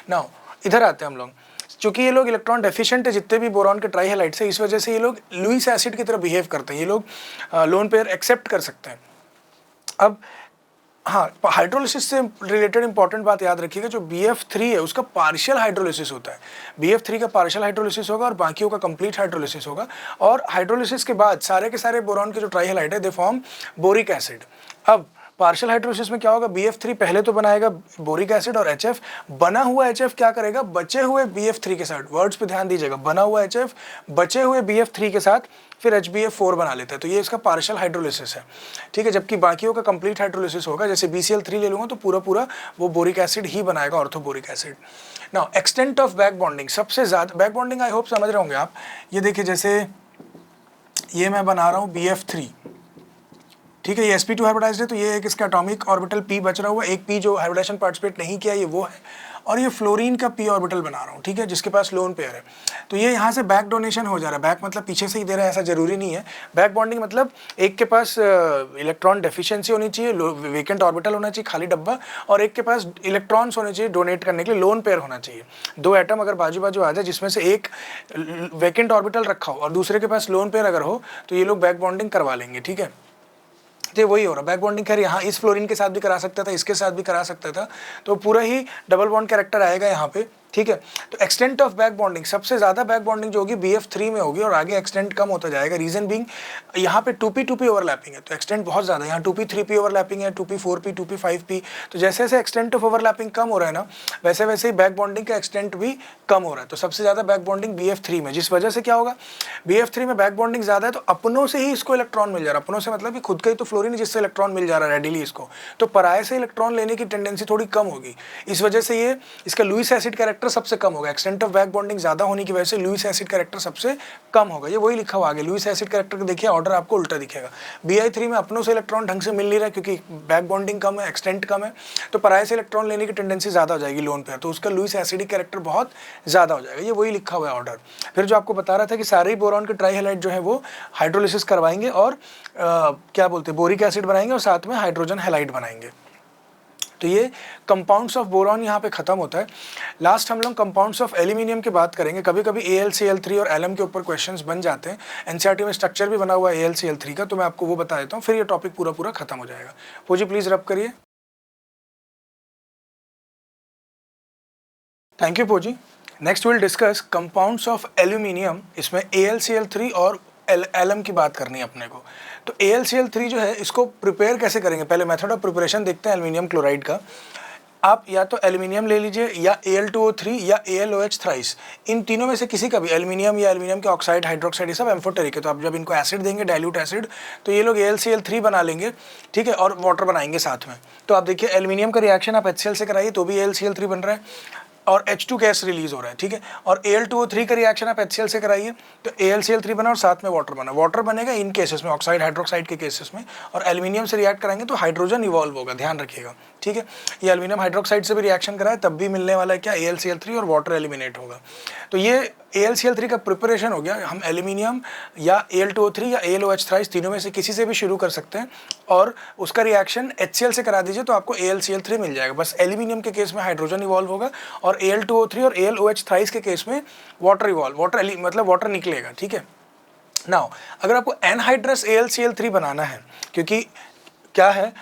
नाउ इधर आते हैं हम लोग, चूंकि ये लोग इलेक्ट्रॉन डेफिशिएंट है जितने भी बोरॉन के ट्राईहेलाइड से, इस वजह से ये लोग लुईस एसिड की तरह बिहेव करते हैं, ये लोग लोन पेयर एक्सेप्ट कर सकते हैं। अब हाँ, हाइड्रोलिसिस से रिलेटेड इंपॉर्टेंट बात याद रखिएगा, जो BF3 है उसका पार्शियल हाइड्रोलिसिस होता है, BF3 का पार्शियल हाइड्रोलिसिस होगा और बाकियों का कंप्लीट हाइड्रोलिसिस होगा। और हाइड्रोलिसिस के बाद सारे के सारे बोरॉन के जो ट्राईहेलाइड है दे फॉर्म बोरिक एसिड। अब पार्शियल हाइड्रोलिसिस में क्या होगा, BF3 पहले तो बनाएगा बोरिक एसिड और HF, बना हुआ HF क्या करेगा, बचे हुए BF3 के साथ, वर्ड्स पे ध्यान दीजिएगा, बना हुआ HF बचे हुए BF3 के साथ फिर HBF4 बना लेता है, तो ये इसका पार्शियल हाइड्रोलिसिस है, ठीक है। जबकि बाकियों का कंप्लीट हाइड्रोलिसिस होगा, जैसे BCl3 ले लूँगा तो पूरा पूरा वो बोरिक एसिड ही बनाएगा, orthoboric acid. Now extent of back bonding, सबसे ज़्यादा बैक बॉन्डिंग आई होप समझ रहे होंगे आप। ये देखिए जैसे ये मैं बना रहा हूँ BF3, ठीक है, ये sp2 हाइब्रिडाइज्ड है, तो ये एक इसका एटॉमिक ऑर्बिटल p बच रहा हुआ, एक p जो हाइब्रिडाइजेशन पार्टिसिपेट नहीं किया ये वो है, और ये फ्लोरीन का p ऑर्बिटल बना रहा हूँ, ठीक है, जिसके पास लोन पेयर है। तो ये यहाँ से बैक डोनेशन हो जा रहा है, बैक मतलब पीछे से ही दे रहा है ऐसा जरूरी नहीं है। बैक बॉन्डिंग मतलब एक के पास इलेक्ट्रॉन डेफिशिएंसी होनी चाहिए, वेकेंट ऑर्बिटल होना चाहिए खाली डब्बा, और एक के पास इलेक्ट्रॉन्स होने चाहिए डोनेट करने के लिए, लोन पेयर होना चाहिए। 2 एटम अगर बाजू बाजू आ जाए जिसमें से एक वेकेंट ऑर्बिटल रखा हो और दूसरे के पास लोन पेयर अगर हो तो ये लोग बैक बॉन्डिंग करवा लेंगे, ठीक है। तो वही हो रहा, बैक बॉन्डिंग खैर यहाँ इस फ्लोरीन के साथ भी करा सकता था, इसके साथ भी करा सकता था, तो पूरा ही डबल बॉन्ड कैरेक्टर आएगा यहाँ पे, ठीक है। तो एक्सटेंट ऑफ बैक बॉन्डिंग, सबसे ज़्यादा बैक बॉन्डिंग जो होगी BF3 में होगी और आगे एक्सटेंट कम होता जाएगा। रीजन बीइंग यहाँ पे 2p ओवरलैपिंग है, तो एक्सटेंट बहुत ज़्यादा, यहाँ 2p 3p ओवरलैपिंग है, 2p 4p 2p 5p, तो जैसे जैसे एक्सटेंट ऑफ ओवरलैपिंग कम हो रहा है ना, वैसे वैसे ही बैक बॉन्डिंग का एक्सटेंट भी कम हो रहा है। तो सबसे ज़्यादा बैक बॉन्डिंग BF3 में, जिस वजह से क्या होगा, BF3 में बैक बॉन्डिंग ज़्यादा है तो अपनों से ही इसको इलेक्ट्रॉन मिल जा रहा है, अपनों से मतलब कि खुद का ही तो फ्लोरीन जिससे इलेक्ट्रॉन मिल जा रहा है रेडिली इसको, तो पराये से इलेक्ट्रॉन लेने की टेंडेंसी थोड़ी कम होगी, इस वजह से ये इसका लुईस एसिड कैरेक्टर सबसे कम होगा। एक्सटेंट ऑफ बैक बॉन्डिंग ज्यादा होने की वजह से लुईस एसिड कैरेक्टर सबसे कम होगा, ये वही लिखा हुआ आगे, लुईस एसिड कैरेक्टर को देखिए ऑर्डर आपको उल्टा दिखेगा। Bi3 में अपनों से इलेक्ट्रॉन ढंग से मिल नहीं रहा क्योंकि बैक बॉन्डिंग कम है, एक्सटेंट कम है, तो पराये से इलेक्ट्रॉन लेने की टेंडेंसी ज्यादा हो जाएगी लोन पेयर, तो उसका लुईस एसिडिक कैरेक्टर बहुत ज्यादा हो जाएगा, ये वही लिखा हुआ है ऑर्डर। फिर जो आपको बता रहा था कि सारे बोरॉन के ट्राईहेलाइड जो है वो हाइड्रोलिसिस करवाएंगे और क्या बोलते हैं बोरिक एसिड बनाएंगे और साथ में हाइड्रोजन हैलाइड बनाएंगे। तो ये कंपाउंड्स ऑफ बोरॉन यहाँ पे ख़त्म होता है। लास्ट हम लोग कंपाउंड्स ऑफ एल्यूमिनियम की बात करेंगे। कभी कभी AlCl3 और Alum के ऊपर क्वेश्चंस बन जाते हैं। एनसीईआरटी में स्ट्रक्चर भी बना हुआ है AlCl3 का, तो मैं आपको वो बता देता हूँ, फिर ये टॉपिक पूरा पूरा खत्म हो जाएगा। पूजी प्लीज़ रब करिए। थैंक यू पोजी। Next will discuss compounds of aluminium. इसमें AlCl3 और Alum की बात करनी है अपने को। तो AlCl3 जो है इसको प्रिपेयर कैसे करेंगे, पहले मेथड ऑफ प्रिपरेशन देखते हैं एल्यूमिनियम क्लोराइड का। आप या तो एल्यूमिनियम ले लीजिए या Al2O3 या AlOH थ्राइस, इन तीनों में से किसी का भी, एल्यूमिनियम या एल्यूमिनियम के ऑक्साइड, हाइड्रोक्साइड, ये सब एम्फोटेरिक है। तो आप जब इनको एसिड देंगे, डाइल्यूट एसिड, तो ये लोग AlCl3 बना लेंगे, ठीक है, और वाटर बनाएंगे साथ में। तो आप देखिए एल्यूमिनियम का रिएक्शन आप HCl से कराइए तो भी AlCl3 बन रहा है और H2 गैस रिलीज हो रहा है, ठीक है। और Al2O3 का रिएक्शन आप HCl से कराइए तो AlCl3 बना और साथ में वाटर बना। वाटर बनेगा इन केसेस में, ऑक्साइड हाइड्रोक्साइड के केसेस में। और एल्यूमिनियम से रिएक्ट कराएंगे तो हाइड्रोजन इवॉल्व होगा, ध्यान रखिएगा, ठीक है। ये एल्यूमिनियम हाइड्रोक्साइड से भी रिएक्शन कराए तब भी मिलने वाला है क्या, AlCl3 और वाटर एलिमिनेट होगा। तो ये AlCl3 का प्रिपरेशन हो गया। हम एल्यूमिनियम या Al2O3 या AlOH थ्राइस तीनों में से किसी से भी शुरू कर सकते हैं और उसका रिएक्शन HCl से करा दीजिए तो आपको AlCl3 मिल जाएगा। बस एल्यूमिनियम के केस में हाइड्रोजन इवॉल्व होगा और Al2O3 और AlOH थ्राइस के केस में वाटर इवॉल्व, मतलब वाटर निकलेगा, ठीक है। नाउ अगर आपको एनहाइड्रस AlCl3 बनाना है, क्योंकि क्या है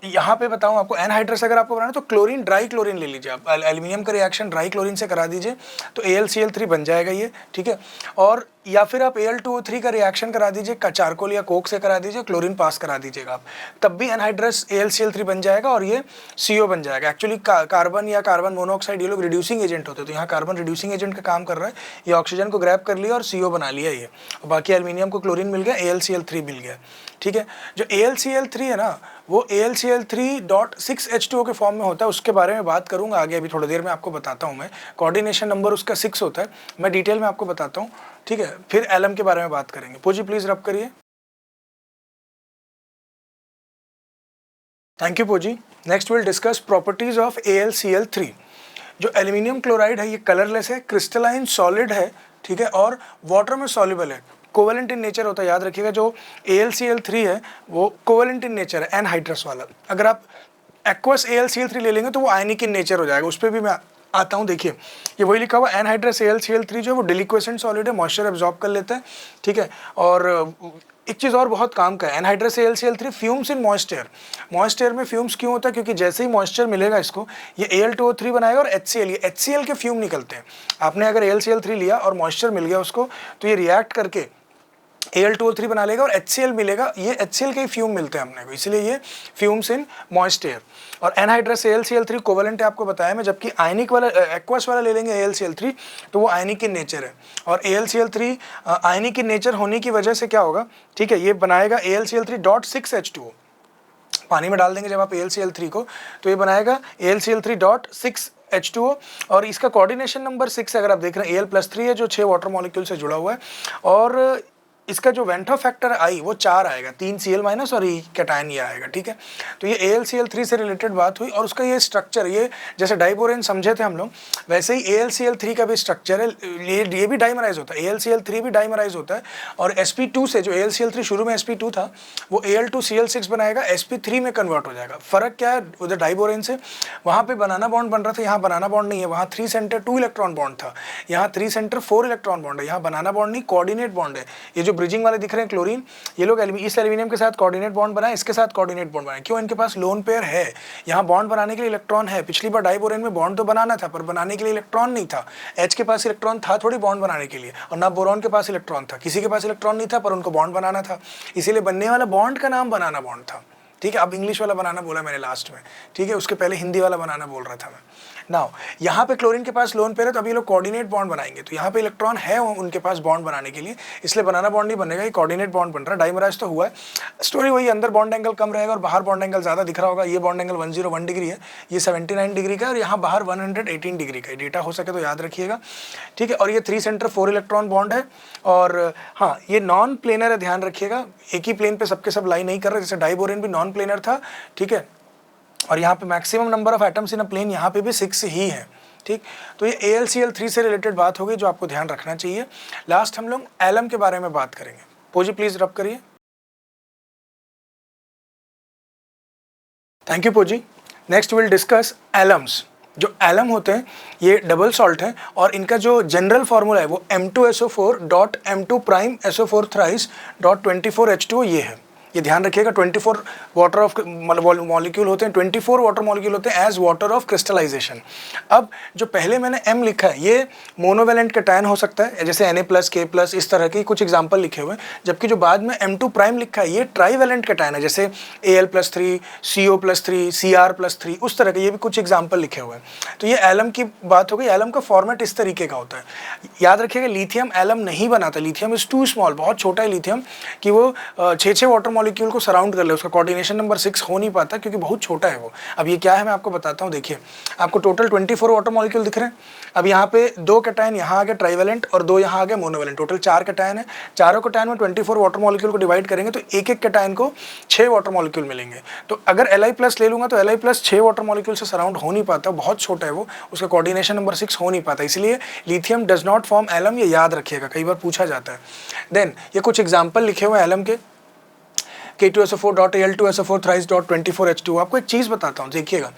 यहाँ पे बताऊँ आपको, एनहाइड्रस अगर आपको बनाना है तो क्लोरीन, ड्राई क्लोरीन ले लीजिए आप। एल्यूमिनियम का रिएक्शन ड्राई क्लोरीन से करा दीजिए तो AlCl3 बन जाएगा ये, ठीक है। और या फिर आप Al2O3 का रिएक्शन करा दीजिए, चारकोल या कोक से करा दीजिए, क्लोरीन पास करा दीजिएगा आप, तब भी एनहाइड्रस AlCl3 बन जाएगा और ये CO बन जाएगा। एक्चुअली कार्बन या कार्बन मोनोऑक्साइड ये लोग रिड्यूसिंग एजेंट होते हैं, तो यहाँ कार्बन रिड्यूसिंग एजेंट का काम कर रहा है। ये ऑक्सीजन को ग्रैब कर लिया और CO बना लिया ये, और बाकी एल्यूमिनियम को क्लोरीन मिल गया, AlCl3 मिल गया, ठीक है। जो AlCl3 है ना वो AlCl3.6H2O के फॉर्म में होता है, उसके बारे में बात करूंगा आगे, अभी थोड़ी देर में आपको बताता हूं मैं। कोऑर्डिनेशन नंबर उसका 6 होता है, मैं डिटेल में आपको बताता हूं, ठीक है। फिर एलम के बारे में बात करेंगे। पूजी प्लीज रब करिए। थैंक यू पूजी। Next will discuss properties of AlCl3। जो एल्यूमिनियम क्लोराइड है ये कलरलेस है, क्रिस्टलाइन सॉलिड है, ठीक है, और वाटर में सॉल्युबल है, कोवेलेंट इन नेचर होता है। याद रखिएगा जो AlCl3 है वो कोवेलेंट इन नेचर है, एनहाइड्रस वाला। अगर आप एक्वस AlCl3 ले लेंगे तो वो आयनिक इन नेचर हो जाएगा, उस पर भी मैं आता हूँ। देखिए ये वही लिखा हुआ, एनहाइड्रस AlCl3 जो है वो डिलिक्वेसेंट सॉलिड है, मॉइस्चर एब्जॉर्ब कर लेता है, ठीक है। और एक चीज़ और बहुत काम का है, एनहाइड्रस AlCl3 फ्यूम्स इन मॉइस्चर। मॉइस्चर में फ्यूम्स क्यों होता है, क्योंकि जैसे ही मॉइस्चर मिलेगा इसको, ये Al2O3 बनाएगा और HCl, ये HCl के फ्यूम निकलते हैं। आपने अगर AlCl3 लिया और मॉइस्चर मिल गया उसको, तो ये रिएक्ट करके Al2O3 बना लेगा और HCl मिलेगा, ये HCl के ही फ्यूम मिलते हैं अपने को, इसलिए ये फ्यूम्स इन मॉइस्ट एयर। और एनहाइड्रस AlCl3 कोवेलेंट है, आपको बताया मैं, जबकि आयनिक वाला, एक्वस वाला ले लेंगे AlCl3 तो वो आयनिक इन नेचर है। और AlCl3 आयनिक इन नेचर होने की वजह से क्या होगा, ठीक है, ये बनाएगा AlCl3.6H2O। पानी में डाल देंगे जब आप AlCl3 को तो ये बनाएगा AlCl3.6H2O। और इसका कोऑर्डिनेशन नंबर 6 अगर आप देख रहे हैं, Al+3 है जो 6 वाटर मॉलिक्यूल से जुड़ा हुआ है। और इसका जो वेंटो फैक्टर आई वो 4 आएगा, 3 Cl- और E कैटायन ये आएगा, ठीक है। तो ये AlCl3 से रिलेटेड बात हुई। और उसका ये स्ट्रक्चर, ये जैसे डाइबोरेन समझे थे हम लोग, वैसे ही AlCl3 का भी स्ट्रक्चर है, ये भी डाइमराइज होता है, AlCl3 भी डाइमराइज होता है। और sp2 से, जो AlCl3 शुरू में sp2 था, वो Al2Cl6 बनाएगा, sp3 में कन्वर्ट हो जाएगा। फर्क क्या है उधर डाइबोरेन से, वहाँ पे बनाना बॉन्ड बन रहा था, यहाँ बनाना बॉन्ड नहीं है। वहाँ 3 सेंटर 2 इलेक्ट्रॉन बॉन्ड था, यहाँ 3 सेंटर 4 इलेक्ट्रॉन बॉन्ड है। यहाँ बनाना बॉन्ड नहीं, कोऑर्डिनेट बॉन्ड है। ये जो ब्रिजिंग वाले दिख रहे हैं क्लोरीन, ये लोग इस एल्यूमिनियम के साथ कोऑर्डिनेट बॉन्ड बनाए, इसके साथ कोऑर्डिनेट बॉन्ड बनाए। क्यों, इनके पास लोन पेयर है, यहाँ बॉन्ड बनाने के लिए इलेक्ट्रॉन है। पिछली बार डाइबोरेन में बॉन्ड तो बनाना था पर बनाने के लिए इलेक्ट्रॉन नहीं था। H के पास इलेक्ट्रॉन था थोड़ी बॉन्ड बनाने के लिए, और ना बोरॉन के पास इलेक्ट्रॉन था, किसी के पास इलेक्ट्रॉन नहीं था पर उनको बॉन्ड बनाना था, इसीलिए बनने वाला बॉन्ड का नाम बनाना बॉन्ड था, ठीक है। अब इंग्लिश वाला बनाना बोला मैंने लास्ट में, ठीक है, उसके पहले हिंदी वाला बनाना बोल रहा था मैं। नाउ यहाँ पे क्लोरीन के पास लोन पेयर है तो अभी लोग कोऑर्डिनेट बॉन्ड बनाएंगे, तो यहाँ पे इलेक्ट्रॉन है उनके पास बॉन्ड बनाने के लिए, इसलिए बनाना बॉन्ड नहीं बनेगा, ये कोऑर्डिनेट बॉन्ड बन रहा है। डाइमराइज तो हुआ है, स्टोरी वही, अंदर बॉन्ड एंगल कम रहेगा और बाहर बॉन्ड एंगल ज़्यादा दिख रहा होगा। ये बॉन्ड एंगल 101 डिग्री है, ये 79 डिग्री का है, और यहाँ बाहर 118 डिग्री का है। डेटा हो सके तो याद रखिएगा, ठीक है। और ये 3 सेंटर 4 इलेक्ट्रॉन बॉन्ड है। और हाँ, ये नॉन प्लेनर है, ध्यान रखिएगा, एक ही प्लेन पे सबके सब लाई नहीं कर रहे, जैसे डाइबोरेन भी नॉन प्लेनर था, ठीक है। और यहाँ पे maximum number of atoms in a plane यहाँ पे भी 6 ही है, ठीक। तो ये AlCl3 से रिलेटेड बात होगी जो आपको ध्यान रखना चाहिए। लास्ट हम लोग एलम के बारे में बात करेंगे। पोजी प्लीज रब करिए। थैंक यू पोजी। Next will discuss alums. जो एलम होते हैं ये डबल सॉल्ट हैं और इनका जो जनरल फार्मूला है वो M2SO4 dot M2 prime SO4 thrice dot 24H2O ये है। ये ध्यान रखिएगा 24 वाटर ऑफ मॉलिक्यूल होते हैं, 24 वाटर मॉलिक्यूल होते हैं एज वाटर ऑफ क्रिस्टलाइजेशन। अब जो पहले मैंने M लिखा है ये मोनोवेलेंट कैटायन हो सकता है, जैसे Na+, K+, इस तरह के कुछ एग्जांपल लिखे हुए हैं, जबकि जो बाद में M2 प्राइम लिखा है ये ट्राईवेलेंट कैटायन है, जैसे Al+3, CO+3, Cr+3, उस तरह के ये भी कुछ एग्जाम्पल लिखे हुए हैं। तो ये एलम की बात हो गई। एलम का फॉर्मेट इस तरीके का होता है। याद रखिएगा लिथियम एलम नहीं बनाता, लिथियम इज टू स्मॉल, बहुत छोटा है लिथियम कि वो 6 वाटर मॉलिक्यूल को सराउंड कर ले, उसका कोऑर्डिनेशन नंबर 6 हो नहीं पाता क्योंकि बहुत छोटा है वो। अब ये क्या है मैं आपको बताता हूँ। देखिए आपको टोटल 24 वाटर मॉलिक्यूल दिख रहे हैं। अब यहाँ पे 2 कैटायन यहाँ आ गए ट्राईवेलेंट और 2 यहाँ आ गए मोनोवेलेंट, टोटल 4 कैटायन है। चारों कैटायन में 24 वाटर मॉलिक्यूल को डिवाइड करेंगे तो एक एक कैटायन को 6 वाटर मॉलिक्यूल मिलेंगे। तो अगर Li+ ले लूँगा तो Li+ 6 वाटर मॉलिक्यूल से सराउंड हो नहीं पाता, बहुत छोटा है वो, उसका कोऑर्डिनेशन नंबर 6 हो नहीं पाता, इसलिए lithium does not form alum, ये याद रखिएगा, कई बार पूछा जाता है। देन ये कुछ एग्जाम्पल लिखे हुए हैं एलम के, K2SO4.Al2SO4 थ्राइस डॉट 24H2O। आपको एक चीज़ बताता हूँ, देखिएगा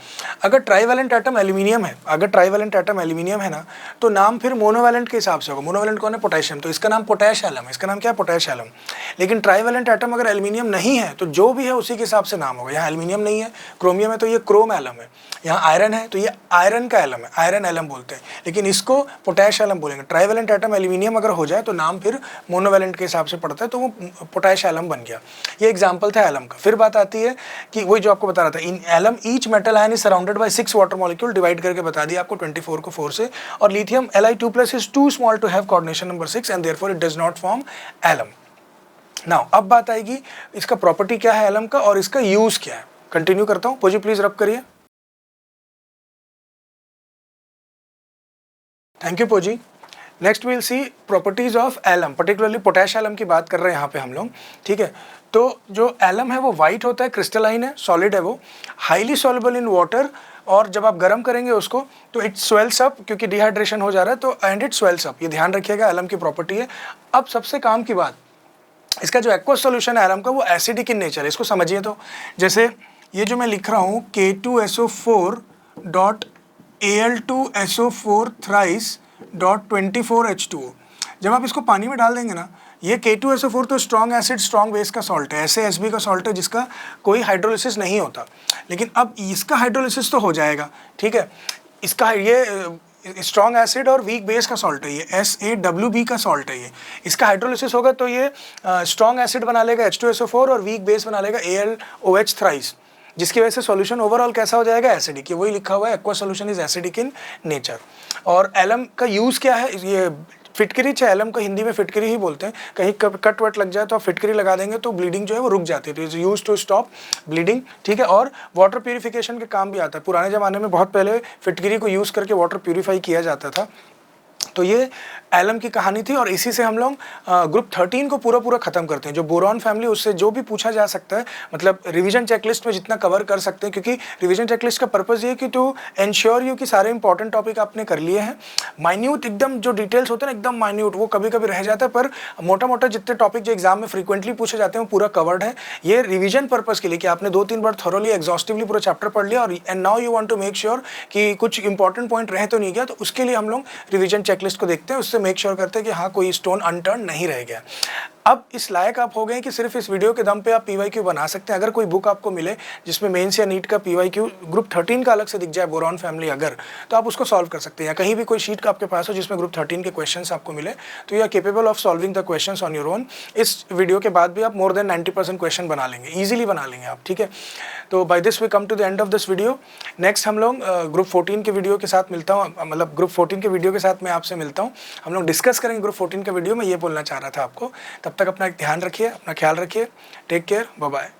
अगर ट्राईवेलेंट एटम एल्यूमिनियम है, अगर ट्राईवेलेंट एटम एल्यूमिनियम है ना, तो नाम फिर मोनोवेलेंट के हिसाब से होगा। मोनोवेलेंट कौन है? पोटेशियम, तो इसका नाम पोटैश एलम, इसका नाम क्या है? Potash alum. लेकिन ट्राईवेलेंट एटम अगर एल्यूमिनियम नहीं है तो जो भी है उसी के हिसाब से नाम होगा। यहाँ एल्यूमिनियम नहीं है, क्रोमियम है तो ये क्रोम एलम है, यहाँ आयरन है तो ये आयरन का एलम है, आयरन एलम बोलते हैं, लेकिन इसको पोटैश एलम बोलेंगे। ट्राईवेलेंट एटम एल्यूमिनियम अगर हो जाए तो नाम फिर मोनोवेलेंट के हिसाब से पड़ता है, तो वो पोटैश एलम बन गया। ये एग्जाम्पल था एलम का। फिर बात आती है कि वही जो आपको बता रहा था, in alum each metal ion is surrounded by 6 water molecule, divide करके बता दिया आपको 24 को 4 से। और lithium Li2+ is too small to have coordination number 6 and therefore it does not form alum. Now अब बात आएगी इसका प्रॉपर्टी क्या है एलम का और इसका यूज क्या है। कंटिन्यू करता हूं, पोजी प्लीज रब करिए। थैंक यू पोजी। Next will see properties of alum, particularly potash alum की बात कर रहे हैं यहाँ पे हम लोग, ठीक है। तो जो एलम है वो वाइट होता है, क्रिस्टलाइन है, सॉलिड है वो, हाईली सॉल्युबल इन वाटर, और जब आप गर्म करेंगे उसको तो इट स्वेल्स अप, क्योंकि डिहाइड्रेशन हो जा रहा है तो एंड इट स्वेल्स अप। ये ध्यान रखिएगा, एलम की प्रॉपर्टी है। अब सबसे काम की बात, इसका जो एक्वस सोल्यूशन है एलम का वो एसिडिक इन नेचर है, इसको समझिए। तो जैसे ये जो मैं लिख रहा हूँ K2SO4 dot Al2SO4 thrice dot 24H2O, जब आप इसको पानी में डाल देंगे ना, ये K2SO4 तो स्ट्रॉन्ग एसिड स्ट्रॉन्ग बेस का सॉल्ट है, ऐसे SB का सॉल्ट है जिसका कोई हाइड्रोलिसिस नहीं होता, लेकिन अब इसका हाइड्रोलिसिस तो हो जाएगा, ठीक है। इसका ये स्ट्रॉन्ग एसिड और वीक बेस का सॉल्ट है, ये SaWB का सॉल्ट है, ये इसका हाइड्रोलिसिस होगा तो ये स्ट्रॉन्ग एसिड बना लेगा H2SO4 और वीक बेस बना लेगा AlOH थ्राइस, जिसकी वजह से सॉल्यूशन ओवरऑल कैसा हो जाएगा? एसिडिक। ये वही लिखा हुआ है, aqua solution is acidic in nature. और एलम का यूज़ क्या है? ये फिटकरी, चाहे एलम को हिंदी में फिटकरी ही बोलते हैं, कहीं कट वट लग जाए तो आप फिटकरी लगा देंगे तो ब्लीडिंग जो है वो रुक जाती है, तो is use to stop bleeding, ठीक है। और वाटर प्यूरिफिकेशन के काम भी आता है। पुराने ज़माने में बहुत पहले फिटकरी को यूज़ करके वाटर प्यूरिफाई किया जाता था। तो ये एलम की कहानी थी और इसी से हम लोग ग्रुप 13 को पूरा ख़त्म करते हैं। जो बोरॉन फैमिली, उससे जो भी पूछा जा सकता है, मतलब रिवीजन चेकलिस्ट में जितना कवर कर सकते हैं, क्योंकि रिवीजन चेकलिस्ट का पर्पज़ ये है कि टू एंश्योर यू कि सारे इंपॉर्टेंट टॉपिक आपने कर लिए हैं। माइन्यूट एकदम जो डिटेल्स होते हैं ना, एकदम माइन्यूट, वो कभी कभी रह जाता है, पर मोटा जितने टॉपिक जो एग्जाम में फ्रीक्वेंटली पूछे जाते हैं वो पूरा कवर्ड है। ये रिवीजन पर्पज़ के लिए कि आपने 2-3 बार थॉरोली एग्जॉस्टिवली पूरा चैप्टर पढ़ लिया और and now you want to make sure कि कुछ इंपॉर्टेंट पॉइंट रह तो नहीं गया, तो उसके लिए हम लोग रिवीजन चेकलिस्ट को देखते हैं, उससे मेक श्योर करते हैं कि हाँ कोई स्टोन अनटर्न नहीं रह गया। अब इस लायक आप हो गए कि सिर्फ इस वीडियो के दम पे आप PYQ बना सकते हैं। अगर कोई बुक आपको मिले जिसमें मेंस या नीट का PYQ ग्रुप 13 का अलग से दिख जाए, बोरॉन फैमिली अगर, तो आप उसको सॉल्व कर सकते हैं। या कहीं भी कोई शीट का आपके पास हो जिसमें ग्रुप 13 के क्वेश्चंस आपको मिले, तो you are capable of solving the questions on your own. इस वीडियो के बाद भी आप मोर देन 90% क्वेश्चन बना लेंगे, ईजिली बना लेंगे आप, ठीक है। तो by this we come to the end of this video. Next हम लोग ग्रुप 14 के वीडियो के साथ मिलता हूँ, मतलब ग्रुप 14 के वीडियो के साथ मैं आपसे मिलता हूँ। हम लोग डिस्कस करेंगे ग्रुप 14 के वीडियो में, ये बोलना चाह रहा था आपको। तब तक अपना ध्यान रखिए, अपना ख्याल रखिए, टेक केयर, बाय बाय।